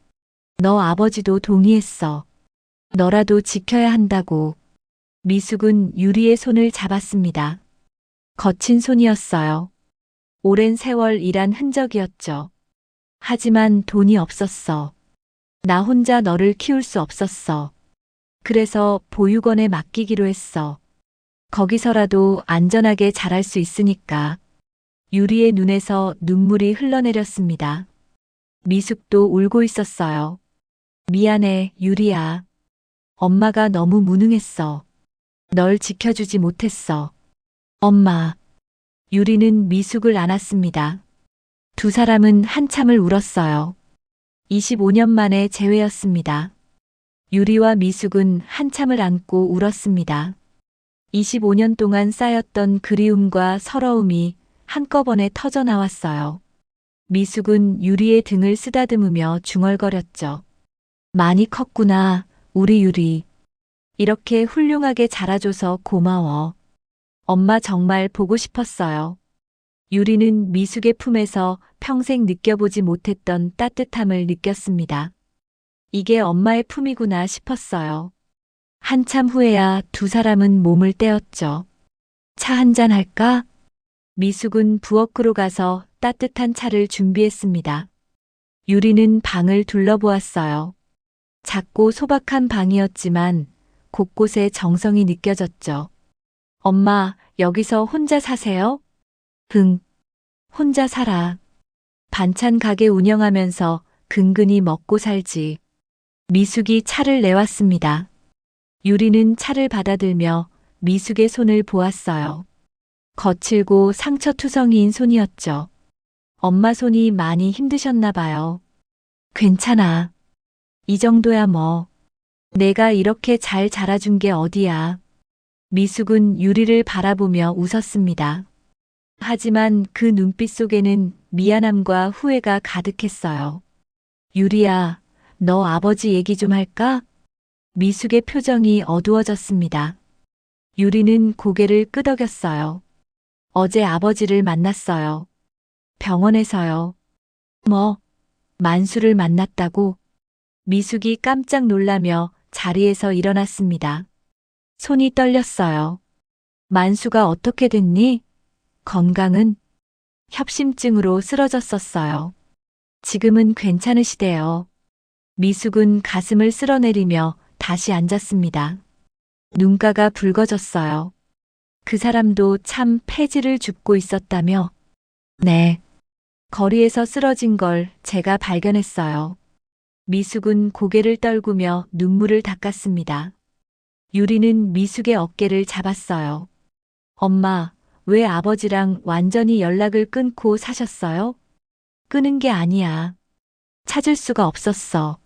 Speaker 3: 너 아버지도 동의했어. 너라도 지켜야 한다고. 미숙은 유리의 손을 잡았습니다. 거친 손이었어요. 오랜 세월 일한 흔적이었죠. 하지만 돈이 없었어. 나 혼자 너를 키울 수 없었어. 그래서 보육원에 맡기기로 했어. 거기서라도 안전하게 자랄 수 있으니까. 유리의 눈에서 눈물이 흘러내렸습니다. 미숙도 울고 있었어요. 미안해, 유리야. 엄마가 너무 무능했어. 널 지켜주지 못했어. 엄마. 유리는 미숙을 안았습니다. 두 사람은 한참을 울었어요. 25년 만에 재회였습니다. 유리와 미숙은 한참을 안고 울었습니다. 25년 동안 쌓였던 그리움과 서러움이 한꺼번에 터져 나왔어요. 미숙은 유리의 등을 쓰다듬으며 중얼거렸죠. 많이 컸구나, 우리 유리. 이렇게 훌륭하게 자라줘서 고마워. 엄마 정말 보고 싶었어요. 유리는 미숙의 품에서 평생 느껴보지 못했던 따뜻함을 느꼈습니다. 이게 엄마의 품이구나 싶었어요. 한참 후에야 두 사람은 몸을 떼었죠. 차 한잔 할까? 미숙은 부엌으로 가서 따뜻한 차를 준비했습니다. 유리는 방을 둘러보았어요. 작고 소박한 방이었지만 곳곳에 정성이 느껴졌죠. 엄마, 여기서 혼자 사세요? 응, 혼자 살아. 반찬 가게 운영하면서 근근히 먹고 살지. 미숙이 차를 내왔습니다. 유리는 차를 받아들며 미숙의 손을 보았어요. 거칠고 상처투성이인 손이었죠. 엄마 손이 많이 힘드셨나 봐요. 괜찮아. 이 정도야 뭐. 내가 이렇게 잘 자라준 게 어디야. 미숙은 유리를 바라보며 웃었습니다. 하지만 그 눈빛 속에는 미안함과 후회가 가득했어요. 유리야, 너 아버지 얘기 좀 할까? 미숙의 표정이 어두워졌습니다. 유리는 고개를 끄덕였어요. 어제 아버지를 만났어요. 병원에서요. 뭐, 만수를 만났다고? 미숙이 깜짝 놀라며 자리에서 일어났습니다. 손이 떨렸어요. 만수가 어떻게 됐니? 건강은? 협심증으로 쓰러졌었어요. 지금은 괜찮으시대요. 미숙은 가슴을 쓸어내리며 다시 앉았습니다. 눈가가 붉어졌어요. 그 사람도 참 폐지를 줍고 있었다며? 네. 거리에서 쓰러진 걸 제가 발견했어요. 미숙은 고개를 떨구며 눈물을 닦았습니다. 유리는 미숙의 어깨를 잡았어요. 엄마, 왜 아버지랑 완전히 연락을 끊고 사셨어요? 끊은 게 아니야. 찾을 수가 없었어.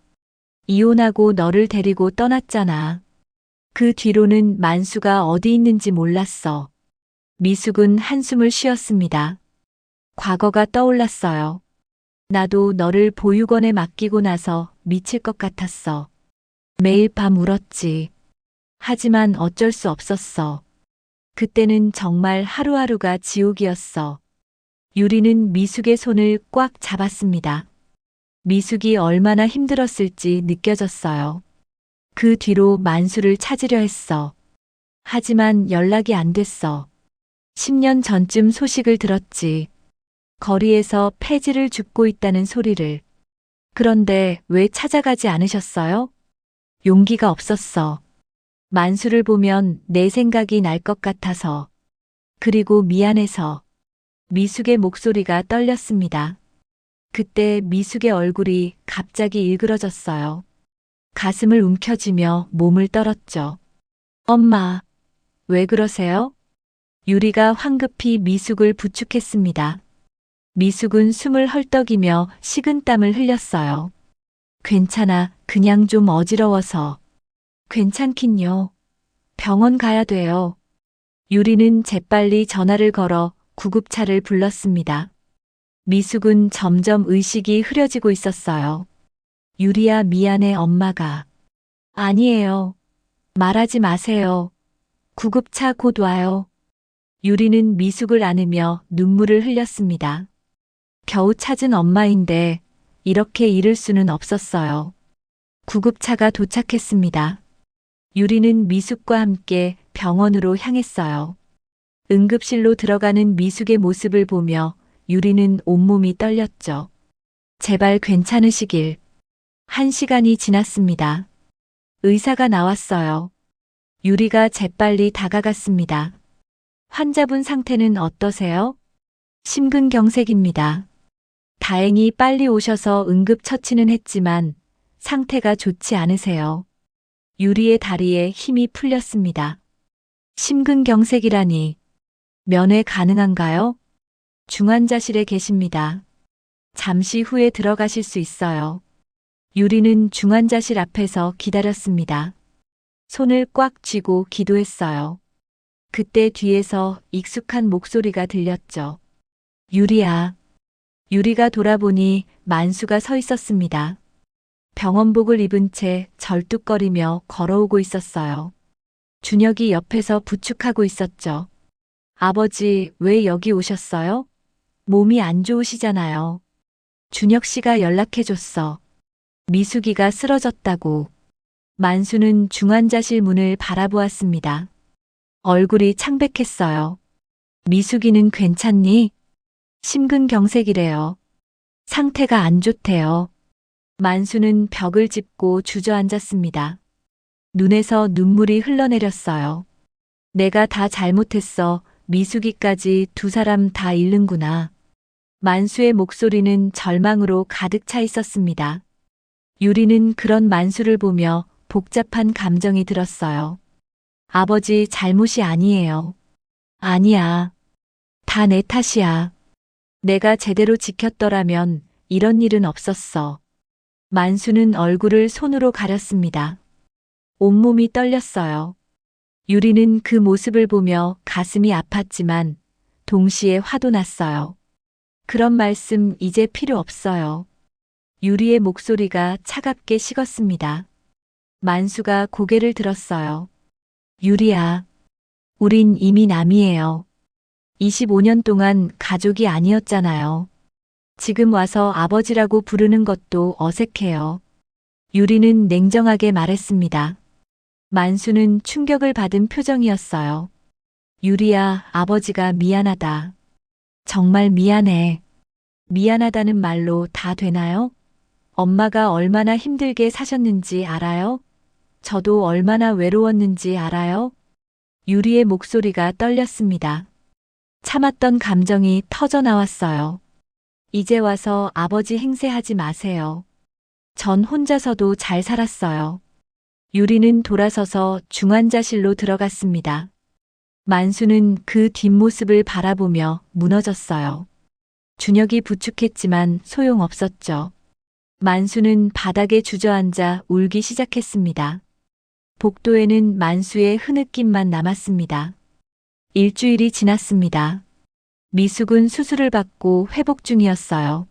Speaker 3: 이혼하고 너를 데리고 떠났잖아. 그 뒤로는 만수가 어디 있는지 몰랐어. 미숙은 한숨을 쉬었습니다. 과거가 떠올랐어요. 나도 너를 보육원에 맡기고 나서 미칠 것 같았어. 매일 밤 울었지. 하지만 어쩔 수 없었어. 그때는 정말 하루하루가 지옥이었어. 유리는 미숙의 손을 꽉 잡았습니다. 미숙이 얼마나 힘들었을지 느껴졌어요. 그 뒤로 만수를 찾으려 했어. 하지만 연락이 안 됐어. 10년 전쯤 소식을 들었지. 거리에서 폐지를 줍고 있다는 소리를. 그런데 왜 찾아가지 않으셨어요? 용기가 없었어. 만수를 보면 내 생각이 날 것 같아서. 그리고 미안해서. 미숙의 목소리가 떨렸습니다. 그때 미숙의 얼굴이 갑자기 일그러졌어요. 가슴을 움켜쥐며 몸을 떨었죠. 엄마, 왜 그러세요? 유리가 황급히 미숙을 부축했습니다. 미숙은 숨을 헐떡이며 식은땀을 흘렸어요. 괜찮아, 그냥 좀 어지러워서. 괜찮긴요. 병원 가야 돼요. 유리는 재빨리 전화를 걸어 구급차를 불렀습니다. 미숙은 점점 의식이 흐려지고 있었어요. 유리야, 미안해, 엄마가. 아니에요. 말하지 마세요. 구급차 곧 와요. 유리는 미숙을 안으며 눈물을 흘렸습니다. 겨우 찾은 엄마인데 이렇게 잃을 수는 없었어요. 구급차가 도착했습니다. 유리는 미숙과 함께 병원으로 향했어요. 응급실로 들어가는 미숙의 모습을 보며 유리는 온몸이 떨렸죠. 제발 괜찮으시길. 1시간이 지났습니다. 의사가 나왔어요. 유리가 재빨리 다가갔습니다. 환자분 상태는 어떠세요? 심근경색입니다. 다행히 빨리 오셔서 응급처치는 했지만 상태가 좋지 않으세요. 유리의 다리에 힘이 풀렸습니다. 심근경색이라니. 면회 가능한가요? 중환자실에 계십니다. 잠시 후에 들어가실 수 있어요. 유리는 중환자실 앞에서 기다렸습니다. 손을 꽉 쥐고 기도했어요. 그때 뒤에서 익숙한 목소리가 들렸죠. 유리야. 유리가 돌아보니 만수가 서 있었습니다. 병원복을 입은 채 절뚝거리며 걸어오고 있었어요. 준혁이 옆에서 부축하고 있었죠. 아버지, 왜 여기 오셨어요? 몸이 안 좋으시잖아요. 준혁 씨가 연락해줬어. 미숙이가 쓰러졌다고. 만수는 중환자실 문을 바라보았습니다. 얼굴이 창백했어요. 미숙이는 괜찮니? 심근경색이래요. 상태가 안 좋대요. 만수는 벽을 짚고 주저앉았습니다. 눈에서 눈물이 흘러내렸어요. 내가 다 잘못했어. 미숙이까지 두 사람 다 잃는구나. 만수의 목소리는 절망으로 가득 차 있었습니다. 유리는 그런 만수를 보며 복잡한 감정이 들었어요. 아버지 잘못이 아니에요. 아니야. 다 내 탓이야. 내가 제대로 지켰더라면 이런 일은 없었어. 만수는 얼굴을 손으로 가렸습니다. 온몸이 떨렸어요. 유리는 그 모습을 보며 가슴이 아팠지만 동시에 화도 났어요. 그런 말씀 이제 필요 없어요. 유리의 목소리가 차갑게 식었습니다. 만수가 고개를 들었어요. 유리야, 우린 이미 남이에요. 25년 동안 가족이 아니었잖아요. 지금 와서 아버지라고 부르는 것도 어색해요. 유리는 냉정하게 말했습니다. 만수는 충격을 받은 표정이었어요. 유리야, 아버지가 미안하다. 정말 미안해. 미안하다는 말로 다 되나요? 엄마가 얼마나 힘들게 사셨는지 알아요? 저도 얼마나 외로웠는지 알아요? 유리의 목소리가 떨렸습니다. 참았던 감정이 터져 나왔어요. 이제 와서 아버지 행세하지 마세요. 전 혼자서도 잘 살았어요. 유리는 돌아서서 중환자실로 들어갔습니다. 만수는 그 뒷모습을 바라보며 무너졌어요. 준혁이 부축했지만 소용없었죠. 만수는 바닥에 주저앉아 울기 시작했습니다. 복도에는 만수의 흐느낌만 남았습니다. 일주일이 지났습니다. 미숙은 수술을 받고 회복 중이었어요.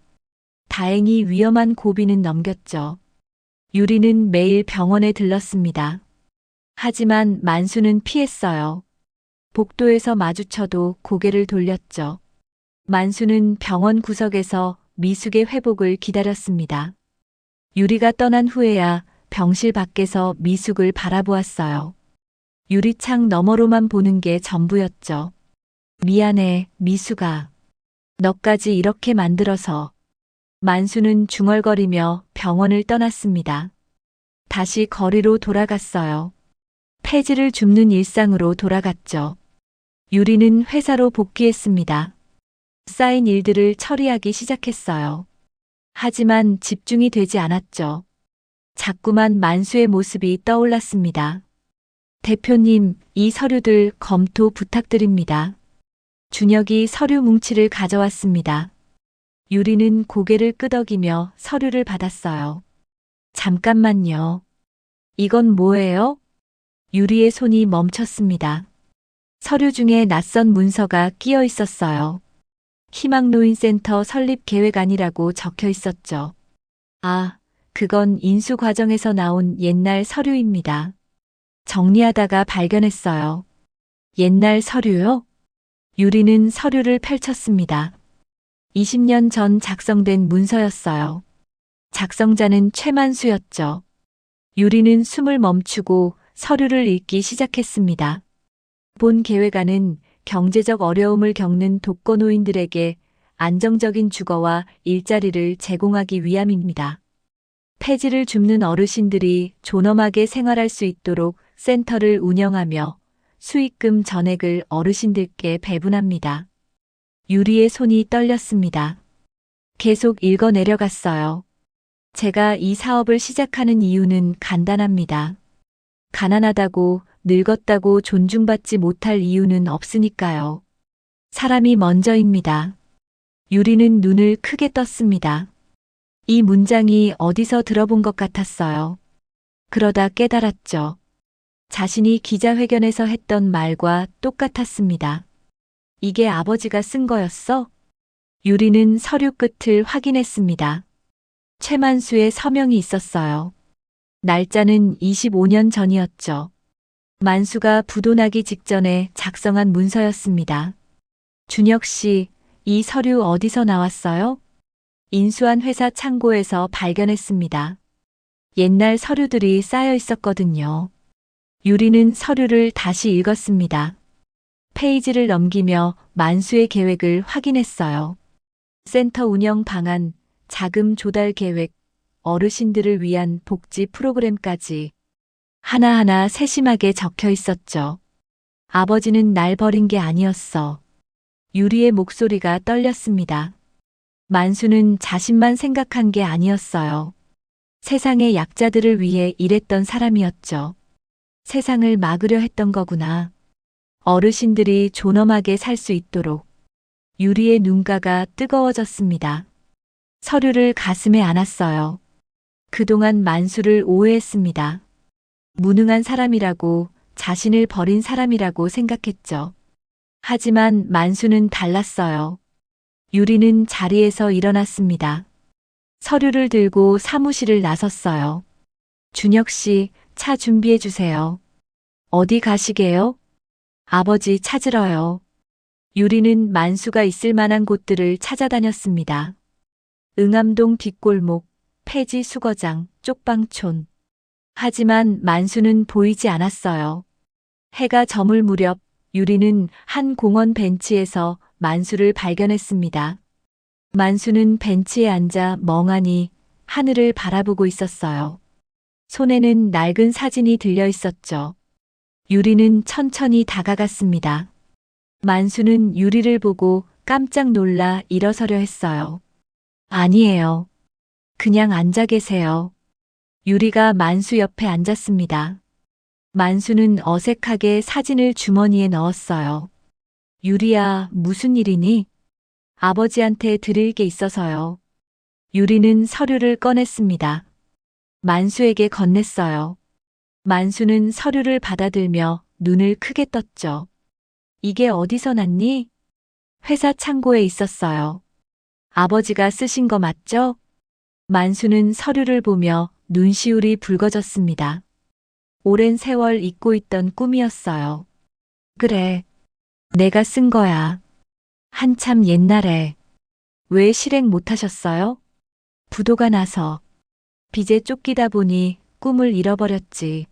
Speaker 3: 다행히 위험한 고비는 넘겼죠. 유리는 매일 병원에 들렀습니다. 하지만 만수는 피했어요. 복도에서 마주쳐도 고개를 돌렸죠. 만수는 병원 구석에서 미숙의 회복을 기다렸습니다. 유리가 떠난 후에야 병실 밖에서 미숙을 바라보았어요. 유리창 너머로만 보는 게 전부였죠. 미안해, 미숙아. 너까지 이렇게 만들어서. 만수는 중얼거리며 병원을 떠났습니다. 다시 거리로 돌아갔어요. 폐지를 줍는 일상으로 돌아갔죠. 유리는 회사로 복귀했습니다. 쌓인 일들을 처리하기 시작했어요. 하지만 집중이 되지 않았죠. 자꾸만 만수의 모습이 떠올랐습니다. 대표님, 이 서류들 검토 부탁드립니다. 준혁이 서류 뭉치를 가져왔습니다. 유리는 고개를 끄덕이며 서류를 받았어요. 잠깐만요. 이건 뭐예요? 유리의 손이 멈췄습니다. 서류 중에 낯선 문서가 끼어 있었어요. 희망노인센터 설립 계획안이라고 적혀 있었죠. 아, 그건 인수 과정에서 나온 옛날 서류입니다. 정리하다가 발견했어요. 옛날 서류요? 유리는 서류를 펼쳤습니다. 20년 전 작성된 문서였어요. 작성자는 최만수였죠. 유리는 숨을 멈추고 서류를 읽기 시작했습니다. 본 계획안은 경제적 어려움을 겪는 독거노인들에게 안정적인 주거와 일자리를 제공하기 위함입니다. 폐지를 줍는 어르신들이 존엄하게 생활할 수 있도록 센터를 운영하며 수익금 전액을 어르신들께 배분합니다. 유리의 손이 떨렸습니다. 계속 읽어 내려갔어요. 제가 이 사업을 시작하는 이유는 간단합니다. 가난하다고 늙었다고 존중받지 못할 이유는 없으니까요. 사람이 먼저입니다. 유리는 눈을 크게 떴습니다. 이 문장이 어디서 들어본 것 같았어요. 그러다 깨달았죠. 자신이 기자회견에서 했던 말과 똑같았습니다. 이게 아버지가 쓴 거였어? 유리는 서류 끝을 확인했습니다. 최만수의 서명이 있었어요. 날짜는 25년 전이었죠. 만수가 부도나기 직전에 작성한 문서였습니다. 준혁 씨, 이 서류 어디서 나왔어요? 인수한 회사 창고에서 발견했습니다. 옛날 서류들이 쌓여 있었거든요. 유리는 서류를 다시 읽었습니다. 페이지를 넘기며 만수의 계획을 확인했어요. 센터 운영 방안, 자금 조달 계획, 어르신들을 위한 복지 프로그램까지 하나하나 세심하게 적혀 있었죠. 아버지는 날 버린 게 아니었어. 유리의 목소리가 떨렸습니다. 만수는 자신만 생각한 게 아니었어요. 세상의 약자들을 위해 일했던 사람이었죠. 세상을 막으려 했던 거구나. 어르신들이 존엄하게 살 수 있도록. 유리의 눈가가 뜨거워졌습니다. 서류를 가슴에 안았어요. 그동안 만수를 오해했습니다. 무능한 사람이라고, 자신을 버린 사람이라고 생각했죠. 하지만 만수는 달랐어요. 유리는 자리에서 일어났습니다. 서류를 들고 사무실을 나섰어요. 준혁 씨, 차 준비해 주세요. 어디 가시게요? 아버지 찾으러요. 유리는 만수가 있을 만한 곳들을 찾아다녔습니다. 응암동 뒷골목, 폐지 수거장, 쪽방촌. 하지만 만수는 보이지 않았어요. 해가 저물 무렵 유리는 한 공원 벤치에서 만수를 발견했습니다. 만수는 벤치에 앉아 멍하니 하늘을 바라보고 있었어요. 손에는 낡은 사진이 들려 있었죠. 유리는 천천히 다가갔습니다. 만수는 유리를 보고 깜짝 놀라 일어서려 했어요. 아니에요. 그냥 앉아 계세요. 유리가 만수 옆에 앉았습니다. 만수는 어색하게 사진을 주머니에 넣었어요. 유리야, 무슨 일이니? 아버지한테 드릴 게 있어서요. 유리는 서류를 꺼냈습니다. 만수에게 건넸어요. 만수는 서류를 받아들며 눈을 크게 떴죠. 이게 어디서 났니? 회사 창고에 있었어요. 아버지가 쓰신 거 맞죠? 만수는 서류를 보며 눈시울이 붉어졌습니다. 오랜 세월 잊고 있던 꿈이었어요. 그래, 내가 쓴 거야. 한참 옛날에. 왜 실행 못하셨어요? 부도가 나서. 빚에 쫓기다 보니 꿈을 잃어버렸지.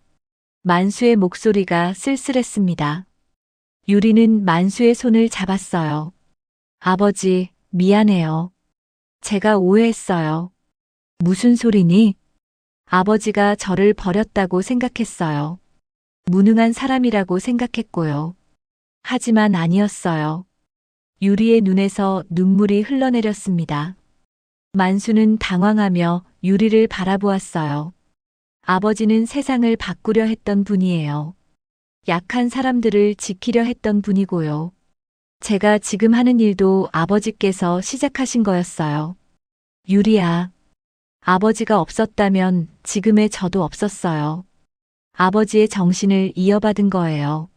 Speaker 3: 만수의 목소리가 쓸쓸했습니다. 유리는 만수의 손을 잡았어요. 아버지, 미안해요. 제가 오해했어요. 무슨 소리니? 아버지가 저를 버렸다고 생각했어요. 무능한 사람이라고 생각했고요. 하지만 아니었어요. 유리의 눈에서 눈물이 흘러내렸습니다. 만수는 당황하며 유리를 바라보았어요. 아버지는 세상을 바꾸려 했던 분이에요. 약한 사람들을 지키려 했던 분이고요. 제가 지금 하는 일도 아버지께서 시작하신 거였어요. 유리야, 아버지가 없었다면 지금의 저도 없었어요. 아버지의 정신을 이어받은 거예요.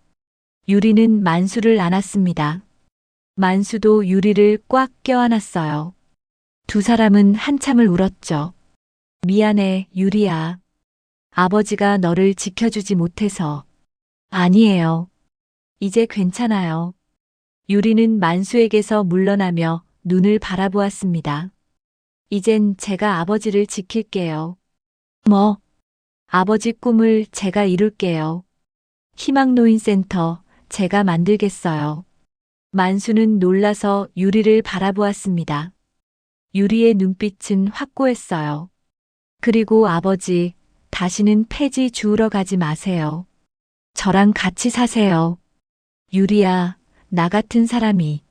Speaker 3: 유리는 만수를 안았습니다. 만수도 유리를 꽉 껴안았어요. 두 사람은 한참을 울었죠. 미안해, 유리야. 아버지가 너를 지켜주지 못해서. 아니에요. 이제 괜찮아요. 유리는 만수에게서 물러나며 눈을 바라보았습니다. 이젠 제가 아버지를 지킬게요. 뭐? 아버지 꿈을 제가 이룰게요. 희망노인센터 제가 만들겠어요. 만수는 놀라서 유리를 바라보았습니다. 유리의 눈빛은 확고했어요. 그리고 아버지, 다시는 폐지 주우러 가지 마세요. 저랑 같이 사세요. 유리야, 나 같은 사람이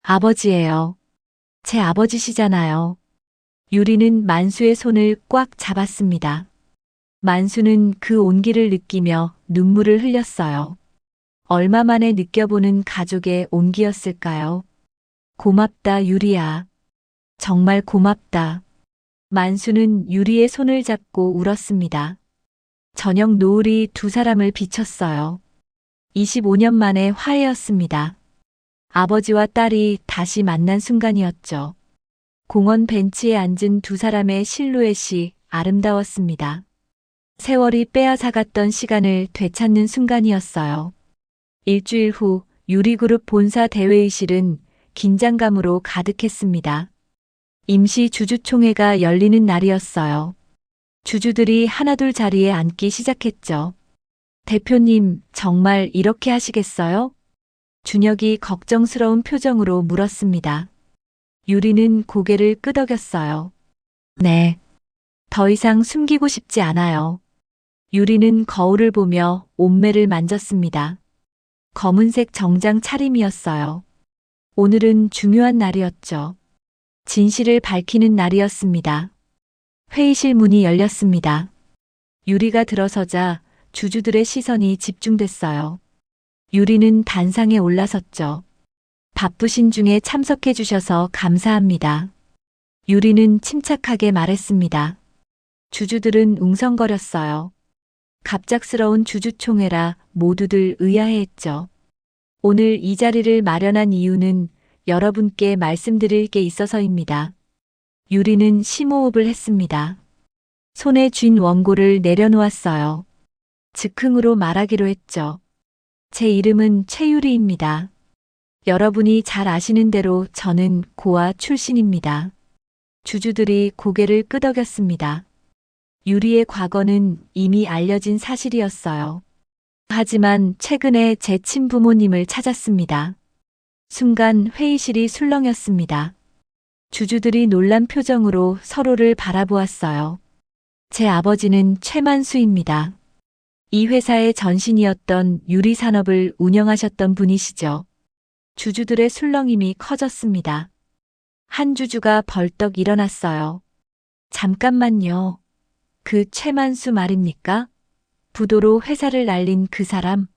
Speaker 3: 아버지예요. 제 아버지시잖아요. 유리는 만수의 손을 꽉 잡았습니다. 만수는 그 온기를 느끼며 눈물을 흘렸어요. 얼마 만에 느껴보는 가족의 온기였을까요? 고맙다, 유리야. 정말 고맙다. 만수는 유리의 손을 잡고 울었습니다. 저녁 노을이 두 사람을 비췄어요. 25년 만에 화해였습니다. 아버지와 딸이 다시 만난 순간이었죠. 공원 벤치에 앉은 두 사람의 실루엣이 아름다웠습니다. 세월이 빼앗아갔던 시간을 되찾는 순간이었어요. 일주일 후 유리그룹 본사 대회의실은 긴장감으로 가득했습니다. 임시 주주총회가 열리는 날이었어요. 주주들이 하나둘 자리에 앉기 시작했죠. 대표님, 정말 이렇게 하시겠어요? 준혁이 걱정스러운 표정으로 물었습니다. 유리는 고개를 끄덕였어요. 네. 더 이상 숨기고 싶지 않아요. 유리는 거울을 보며 옷매를 만졌습니다. 검은색 정장 차림이었어요. 오늘은 중요한 날이었죠. 진실을 밝히는 날이었습니다. 회의실 문이 열렸습니다. 유리가 들어서자 주주들의 시선이 집중됐어요. 유리는 단상에 올라섰죠. 바쁘신 중에 참석해 주셔서 감사합니다. 유리는 침착하게 말했습니다. 주주들은 웅성거렸어요. 갑작스러운 주주총회라 모두들 의아해했죠. 오늘 이 자리를 마련한 이유는 여러분께 말씀드릴 게 있어서입니다. 유리는 심호흡을 했습니다. 손에 쥔 원고를 내려놓았어요. 즉흥으로 말하기로 했죠. 제 이름은 최유리입니다. 여러분이 잘 아시는 대로 저는 고아 출신입니다. 주주들이 고개를 끄덕였습니다. 유리의 과거는 이미 알려진 사실이었어요. 하지만 최근에 제 친부모님을 찾았습니다. 순간 회의실이 술렁였습니다. 주주들이 놀란 표정으로 서로를 바라보았어요. 제 아버지는 최만수입니다. 이 회사의 전신이었던 유리산업을 운영하셨던 분이시죠. 주주들의 술렁임이 커졌습니다. 한 주주가 벌떡 일어났어요. 잠깐만요. 그 최만수 말입니까? 부도로 회사를 날린 그 사람?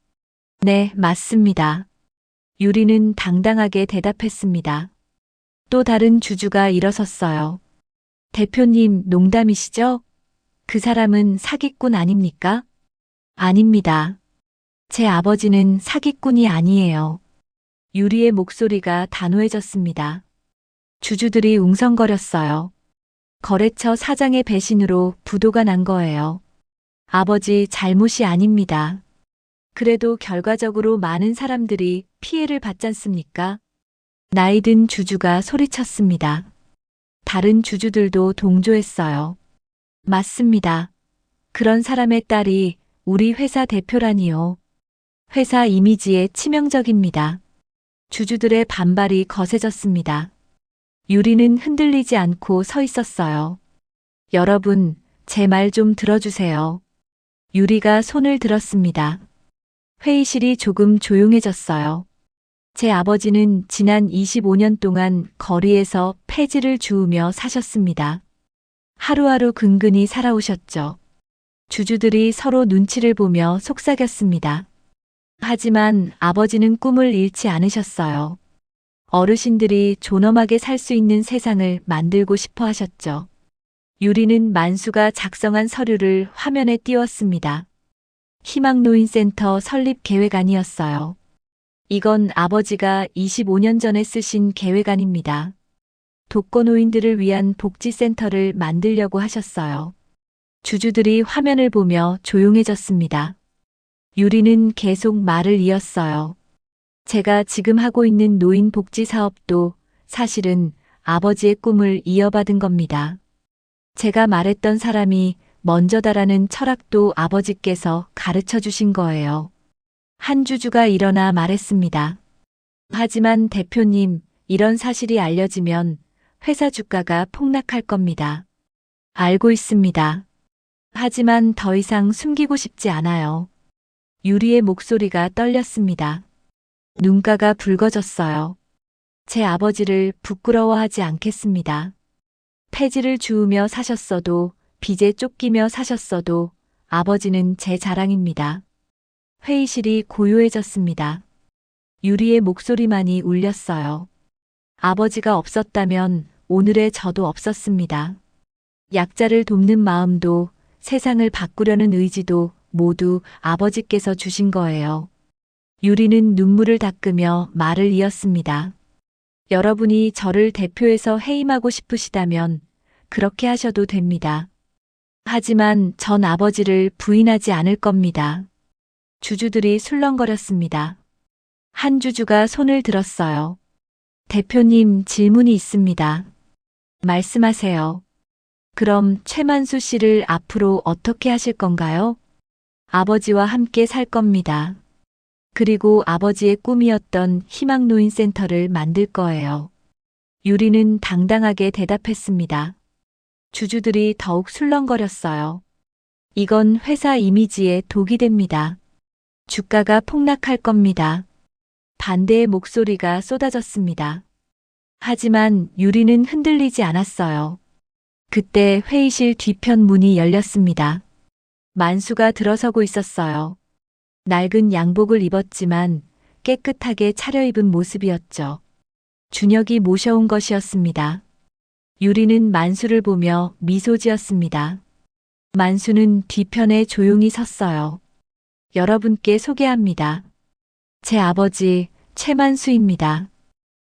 Speaker 3: 네, 맞습니다. 유리는 당당하게 대답했습니다. 또 다른 주주가 일어섰어요. 대표님, 농담이시죠? 그 사람은 사기꾼 아닙니까? 아닙니다. 제 아버지는 사기꾼이 아니에요. 유리의 목소리가 단호해졌습니다. 주주들이 웅성거렸어요. 거래처 사장의 배신으로 부도가 난 거예요. 아버지 잘못이 아닙니다. 그래도 결과적으로 많은 사람들이 피해를 받지 않습니까? 나이든 주주가 소리쳤습니다. 다른 주주들도 동조했어요. 맞습니다. 그런 사람의 딸이 우리 회사 대표라니요. 회사 이미지에 치명적입니다. 주주들의 반발이 거세졌습니다. 유리는 흔들리지 않고 서 있었어요. 여러분, 제 말 좀 들어주세요. 유리가 손을 들었습니다. 회의실이 조금 조용해졌어요. 제 아버지는 지난 25년 동안 거리에서 폐지를 주우며 사셨습니다. 하루하루 근근히 살아오셨죠. 주주들이 서로 눈치를 보며 속삭였습니다. 하지만 아버지는 꿈을 잃지 않으셨어요. 어르신들이 존엄하게 살 수 있는 세상을 만들고 싶어 하셨죠. 유리는 만수가 작성한 서류를 화면에 띄웠습니다. 희망노인센터 설립 계획안이었어요. 이건 아버지가 25년 전에 쓰신 계획안입니다. 독거노인들을 위한 복지센터를 만들려고 하셨어요. 주주들이 화면을 보며 조용해졌습니다. 유리는 계속 말을 이었어요. 제가 지금 하고 있는 노인 복지 사업도 사실은 아버지의 꿈을 이어받은 겁니다. 제가 말했던 사람이 먼저다라는 철학도 아버지께서 가르쳐 주신 거예요. 한 주주가 일어나 말했습니다. 하지만 대표님, 이런 사실이 알려지면 회사 주가가 폭락할 겁니다. 알고 있습니다. 하지만 더 이상 숨기고 싶지 않아요. 유리의 목소리가 떨렸습니다. 눈가가 붉어졌어요. 제 아버지를 부끄러워하지 않겠습니다. 폐지를 주우며 사셨어도 빚에 쫓기며 사셨어도 아버지는 제 자랑입니다. 회의실이 고요해졌습니다. 유리의 목소리만이 울렸어요. 아버지가 없었다면 오늘의 저도 없었습니다. 약자를 돕는 마음도 세상을 바꾸려는 의지도 모두 아버지께서 주신 거예요. 유리는 눈물을 닦으며 말을 이었습니다. 여러분이 저를 대표해서 해임하고 싶으시다면 그렇게 하셔도 됩니다. 하지만 전 아버지를 부인하지 않을 겁니다. 주주들이 술렁거렸습니다. 한 주주가 손을 들었어요. 대표님, 질문이 있습니다. 말씀하세요. 그럼 최만수 씨를 앞으로 어떻게 하실 건가요? 아버지와 함께 살 겁니다. 그리고 아버지의 꿈이었던 희망노인센터를 만들 거예요. 유리는 당당하게 대답했습니다. 주주들이 더욱 술렁거렸어요. 이건 회사 이미지에 독이 됩니다. 주가가 폭락할 겁니다. 반대의 목소리가 쏟아졌습니다. 하지만 유리는 흔들리지 않았어요. 그때 회의실 뒤편 문이 열렸습니다. 만수가 들어서고 있었어요. 낡은 양복을 입었지만 깨끗하게 차려입은 모습이었죠. 준혁이 모셔온 것이었습니다. 유리는 만수를 보며 미소 지었습니다. 만수는 뒤편에 조용히 섰어요. 여러분께 소개합니다. 제 아버지 최만수입니다.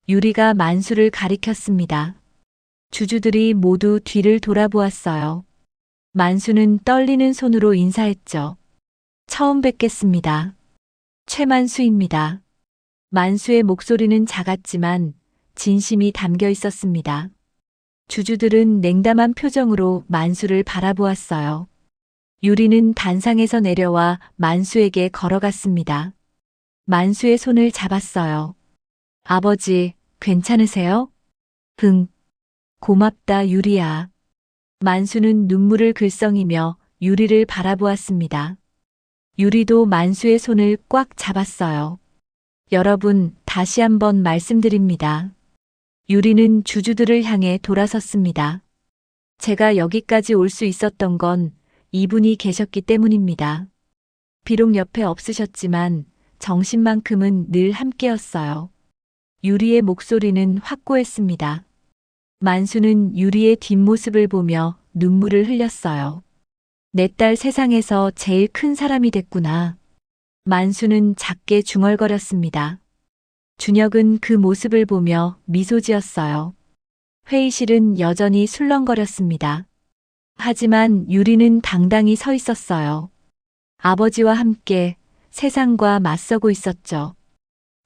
Speaker 3: 유리가 만수를 가리켰습니다. 주주들이 모두 뒤를 돌아보았어요. 만수는 떨리는 손으로 인사했죠. 처음 뵙겠습니다. 최만수입니다. 만수의 목소리는 작았지만 진심이 담겨 있었습니다. 주주들은 냉담한 표정으로 만수를 바라보았어요. 유리는 단상에서 내려와 만수에게 걸어갔습니다. 만수의 손을 잡았어요. 아버지, 괜찮으세요? 응. 고맙다, 유리야. 만수는 눈물을 글썽이며 유리를 바라보았습니다. 유리도 만수의 손을 꽉 잡았어요. 여러분, 다시 한번 말씀드립니다. 유리는 주주들을 향해 돌아섰습니다. 제가 여기까지 올 수 있었던 건 이분이 계셨기 때문입니다. 비록 옆에 없으셨지만 정신만큼은 늘 함께였어요. 유리의 목소리는 확고했습니다. 만수는 유리의 뒷모습을 보며 눈물을 흘렸어요. 내 딸 세상에서 제일 큰 사람이 됐구나. 만수는 작게 중얼거렸습니다. 준혁은 그 모습을 보며 미소 지었어요. 회의실은 여전히 술렁거렸습니다. 하지만 유리는 당당히 서 있었어요. 아버지와 함께 세상과 맞서고 있었죠.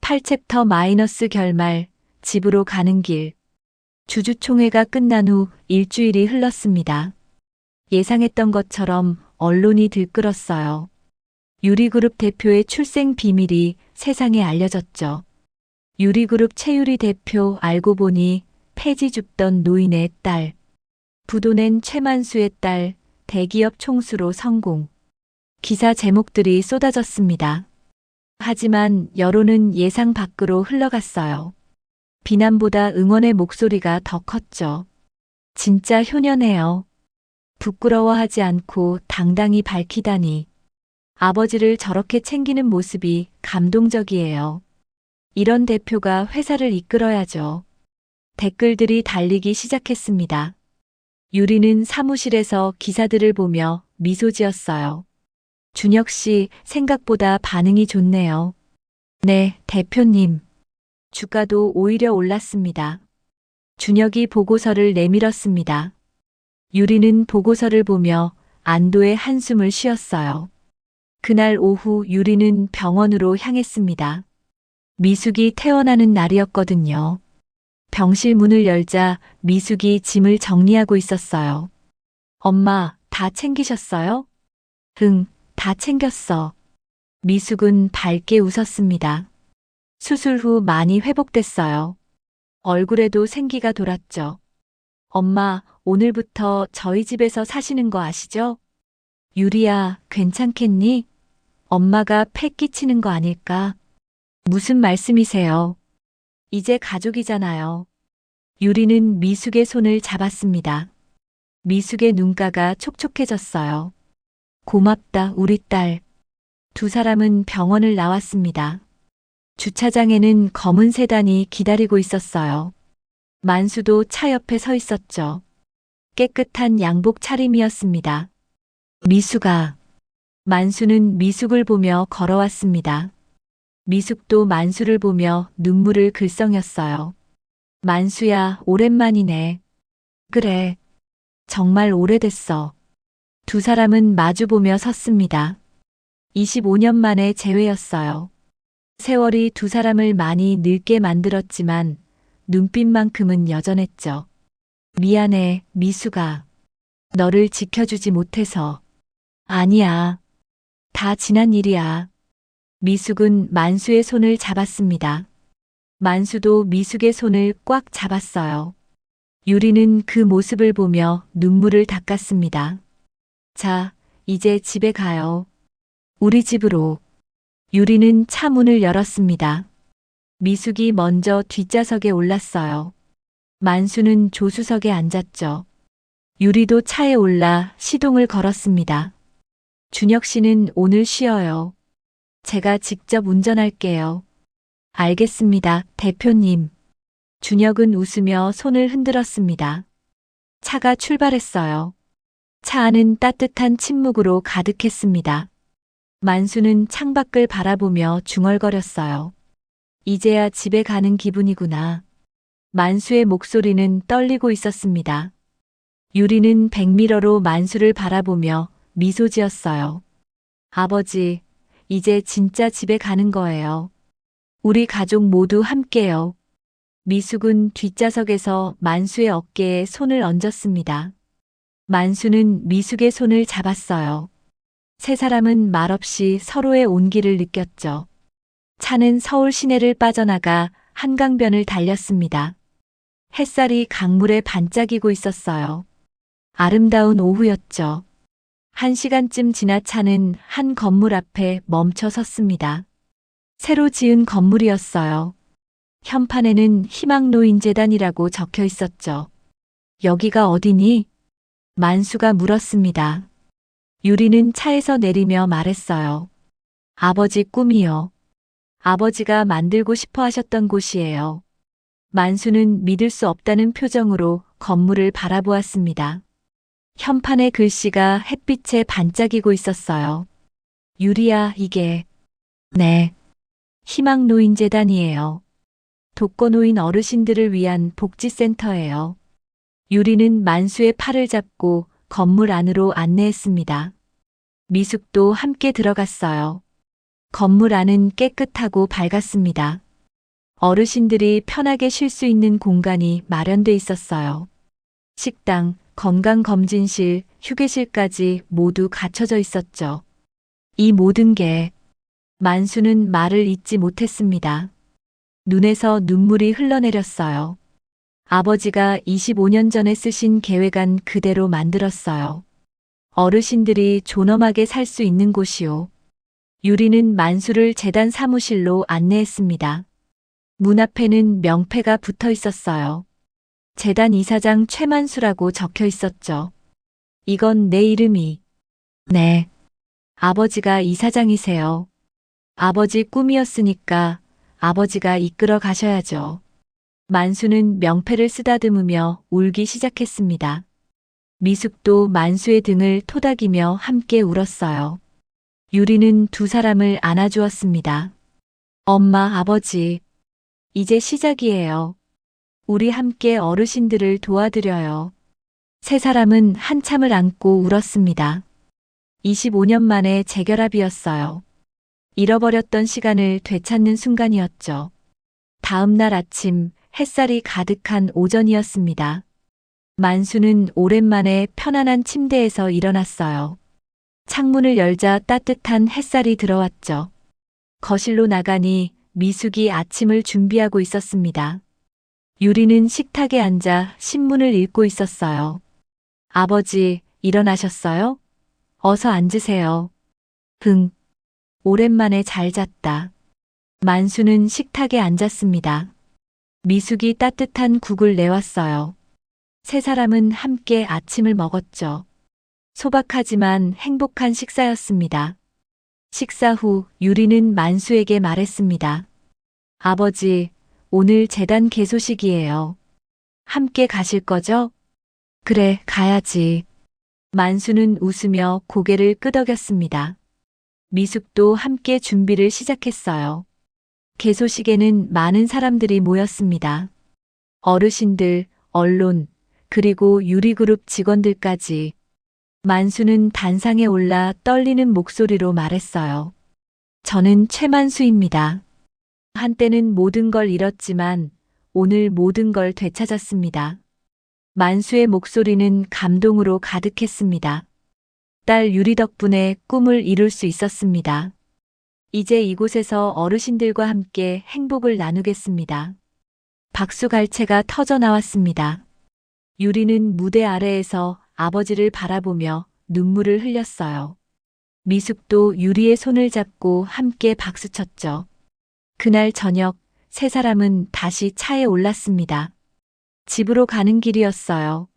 Speaker 3: 8챕터 마이너스 결말, 집으로 가는 길. 주주총회가 끝난 후 일주일이 흘렀습니다. 예상했던 것처럼 언론이 들끓었어요. 유리그룹 대표의 출생 비밀이 세상에 알려졌죠. 유리그룹 최유리 대표 알고 보니 폐지 줍던 노인의 딸. 부도 낸 최만수의 딸, 대기업 총수로 성공. 기사 제목들이 쏟아졌습니다. 하지만 여론은 예상 밖으로 흘러갔어요. 비난보다 응원의 목소리가 더 컸죠. 진짜 효녀네요. 부끄러워하지 않고 당당히 밝히다니. 아버지를 저렇게 챙기는 모습이 감동적이에요. 이런 대표가 회사를 이끌어야죠. 댓글들이 달리기 시작했습니다. 유리는 사무실에서 기사들을 보며 미소 지었어요. 준혁 씨, 생각보다 반응이 좋네요. 네, 대표님. 주가도 오히려 올랐습니다. 준혁이 보고서를 내밀었습니다. 유리는 보고서를 보며 안도의 한숨을 쉬었어요. 그날 오후 유리는 병원으로 향했습니다. 미숙이 퇴원하는 날이었거든요. 병실 문을 열자 미숙이 짐을 정리하고 있었어요. 엄마, 다 챙기셨어요? 응, 다 챙겼어. 미숙은 밝게 웃었습니다. 수술 후 많이 회복됐어요. 얼굴에도 생기가 돌았죠. 엄마, 오늘부터 저희 집에서 사시는 거 아시죠? 유리야, 괜찮겠니? 엄마가 패 끼치는 거 아닐까? 무슨 말씀이세요? 이제 가족이잖아요. 유리는 미숙의 손을 잡았습니다. 미숙의 눈가가 촉촉해졌어요. 고맙다, 우리 딸. 두 사람은 병원을 나왔습니다. 주차장에는 검은 세단이 기다리고 있었어요. 만수도 차 옆에 서 있었죠. 깨끗한 양복 차림이었습니다. 미숙아. 만수는 미숙을 보며 걸어왔습니다. 미숙도 만수를 보며 눈물을 글썽였어요. 만수야, 오랜만이네. 그래. 정말 오래됐어. 두 사람은 마주보며 섰습니다. 25년 만에 재회였어요. 세월이 두 사람을 많이 늙게 만들었지만 눈빛만큼은 여전했죠. 미안해, 미숙아. 너를 지켜주지 못해서. 아니야. 다 지난 일이야. 미숙은 만수의 손을 잡았습니다. 만수도 미숙의 손을 꽉 잡았어요. 유리는 그 모습을 보며 눈물을 닦았습니다. 자, 이제 집에 가요. 우리 집으로. 유리는 차 문을 열었습니다. 미숙이 먼저 뒷좌석에 올랐어요. 만수는 조수석에 앉았죠. 유리도 차에 올라 시동을 걸었습니다. 준혁 씨는 오늘 쉬어요. 제가 직접 운전할게요. 알겠습니다, 대표님. 준혁은 웃으며 손을 흔들었습니다. 차가 출발했어요. 차 안은 따뜻한 침묵으로 가득했습니다. 만수는 창밖을 바라보며 중얼거렸어요. 이제야 집에 가는 기분이구나. 만수의 목소리는 떨리고 있었습니다. 유리는 백미러로 만수를 바라보며 미소 지었어요. 아버지, 이제 진짜 집에 가는 거예요. 우리 가족 모두 함께요. 미숙은 뒷좌석에서 만수의 어깨에 손을 얹었습니다. 만수는 미숙의 손을 잡았어요. 세 사람은 말없이 서로의 온기를 느꼈죠. 차는 서울 시내를 빠져나가 한강변을 달렸습니다. 햇살이 강물에 반짝이고 있었어요. 아름다운 오후였죠. 1시간쯤 지나 차는 한 건물 앞에 멈춰 섰습니다. 새로 지은 건물이었어요. 현판에는 희망노인재단이라고 적혀 있었죠. 여기가 어디니? 만수가 물었습니다. 유리는 차에서 내리며 말했어요. 아버지 꿈이요. 아버지가 만들고 싶어 하셨던 곳이에요. 만수는 믿을 수 없다는 표정으로 건물을 바라보았습니다. 현판의 글씨가 햇빛에 반짝이고 있었어요. 유리야, 이게. 네. 희망노인재단이에요. 독거노인 어르신들을 위한 복지센터예요. 유리는 만수의 팔을 잡고 건물 안으로 안내했습니다. 미숙도 함께 들어갔어요. 건물 안은 깨끗하고 밝았습니다. 어르신들이 편하게 쉴 수 있는 공간이 마련돼 있었어요. 식당, 건강검진실, 휴게실까지 모두 갖춰져 있었죠. 이 모든 게 만수는 말을 잇지 못했습니다. 눈에서 눈물이 흘러내렸어요. 아버지가 25년 전에 쓰신 계획안 그대로 만들었어요. 어르신들이 존엄하게 살 수 있는 곳이요. 유리는 만수를 재단 사무실로 안내했습니다. 문 앞에는 명패가 붙어 있었어요. 재단 이사장 최만수라고 적혀 있었죠. 이건 내 이름이. 네. 아버지가 이사장이세요. 아버지 꿈이었으니까 아버지가 이끌어 가셔야죠. 만수는 명패를 쓰다듬으며 울기 시작했습니다. 미숙도 만수의 등을 토닥이며 함께 울었어요. 유리는 두 사람을 안아주었습니다. 엄마, 아버지, 이제 시작이에요. 우리 함께 어르신들을 도와드려요. 세 사람은 한참을 안고 울었습니다. 25년 만에 재결합이었어요. 잃어버렸던 시간을 되찾는 순간이었죠. 다음 날 아침 햇살이 가득한 오전이었습니다. 만수는 오랜만에 편안한 침대에서 일어났어요. 창문을 열자 따뜻한 햇살이 들어왔죠. 거실로 나가니 미숙이 아침을 준비하고 있었습니다. 유리는 식탁에 앉아 신문을 읽고 있었어요. 아버지, 일어나셨어요? 어서 앉으세요. 흥. 오랜만에 잘 잤다. 만수는 식탁에 앉았습니다. 미숙이 따뜻한 국을 내왔어요. 세 사람은 함께 아침을 먹었죠. 소박하지만 행복한 식사였습니다. 식사 후 유리는 만수에게 말했습니다. 아버지, 오늘 재단 개소식이에요. 함께 가실 거죠? 그래, 가야지. 만수는 웃으며 고개를 끄덕였습니다. 미숙도 함께 준비를 시작했어요. 개소식에는 많은 사람들이 모였습니다. 어르신들, 언론, 그리고 유리그룹 직원들까지. 만수는 단상에 올라 떨리는 목소리로 말했어요. 저는 최만수입니다. 한때는 모든 걸 잃었지만 오늘 모든 걸 되찾았습니다. 만수의 목소리는 감동으로 가득했습니다. 딸 유리 덕분에 꿈을 이룰 수 있었습니다. 이제 이곳에서 어르신들과 함께 행복을 나누겠습니다. 박수갈채가 터져 나왔습니다. 유리는 무대 아래에서 아버지를 바라보며 눈물을 흘렸어요. 미숙도 유리의 손을 잡고 함께 박수쳤죠. 그날 저녁 세 사람은 다시 차에 올랐습니다. 집으로 가는 길이었어요.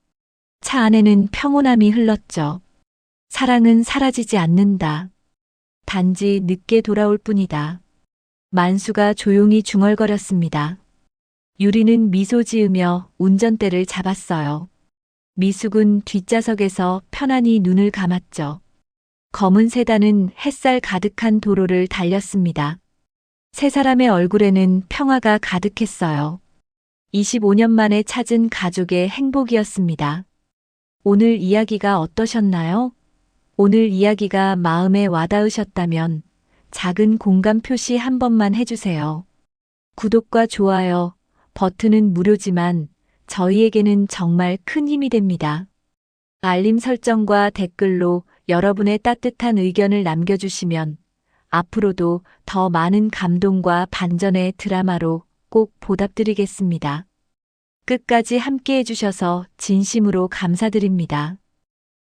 Speaker 3: 차 안에는 평온함이 흘렀죠. 사랑은 사라지지 않는다. 단지 늦게 돌아올 뿐이다. 만수가 조용히 중얼거렸습니다. 유리는 미소 지으며 운전대를 잡았어요. 미숙은 뒷좌석에서 편안히 눈을 감았죠. 검은 세단은 햇살 가득한 도로를 달렸습니다. 세 사람의 얼굴에는 평화가 가득했어요. 25년 만에 찾은 가족의 행복이었습니다. 오늘 이야기가 어떠셨나요? 오늘 이야기가 마음에 와닿으셨다면 작은 공감 표시 한 번만 해주세요. 구독과 좋아요 버튼은 무료지만 저희에게는 정말 큰 힘이 됩니다. 알림 설정과 댓글로 여러분의 따뜻한 의견을 남겨주시면 앞으로도 더 많은 감동과 반전의 드라마로 꼭 보답드리겠습니다. 끝까지 함께 해주셔서 진심으로 감사드립니다.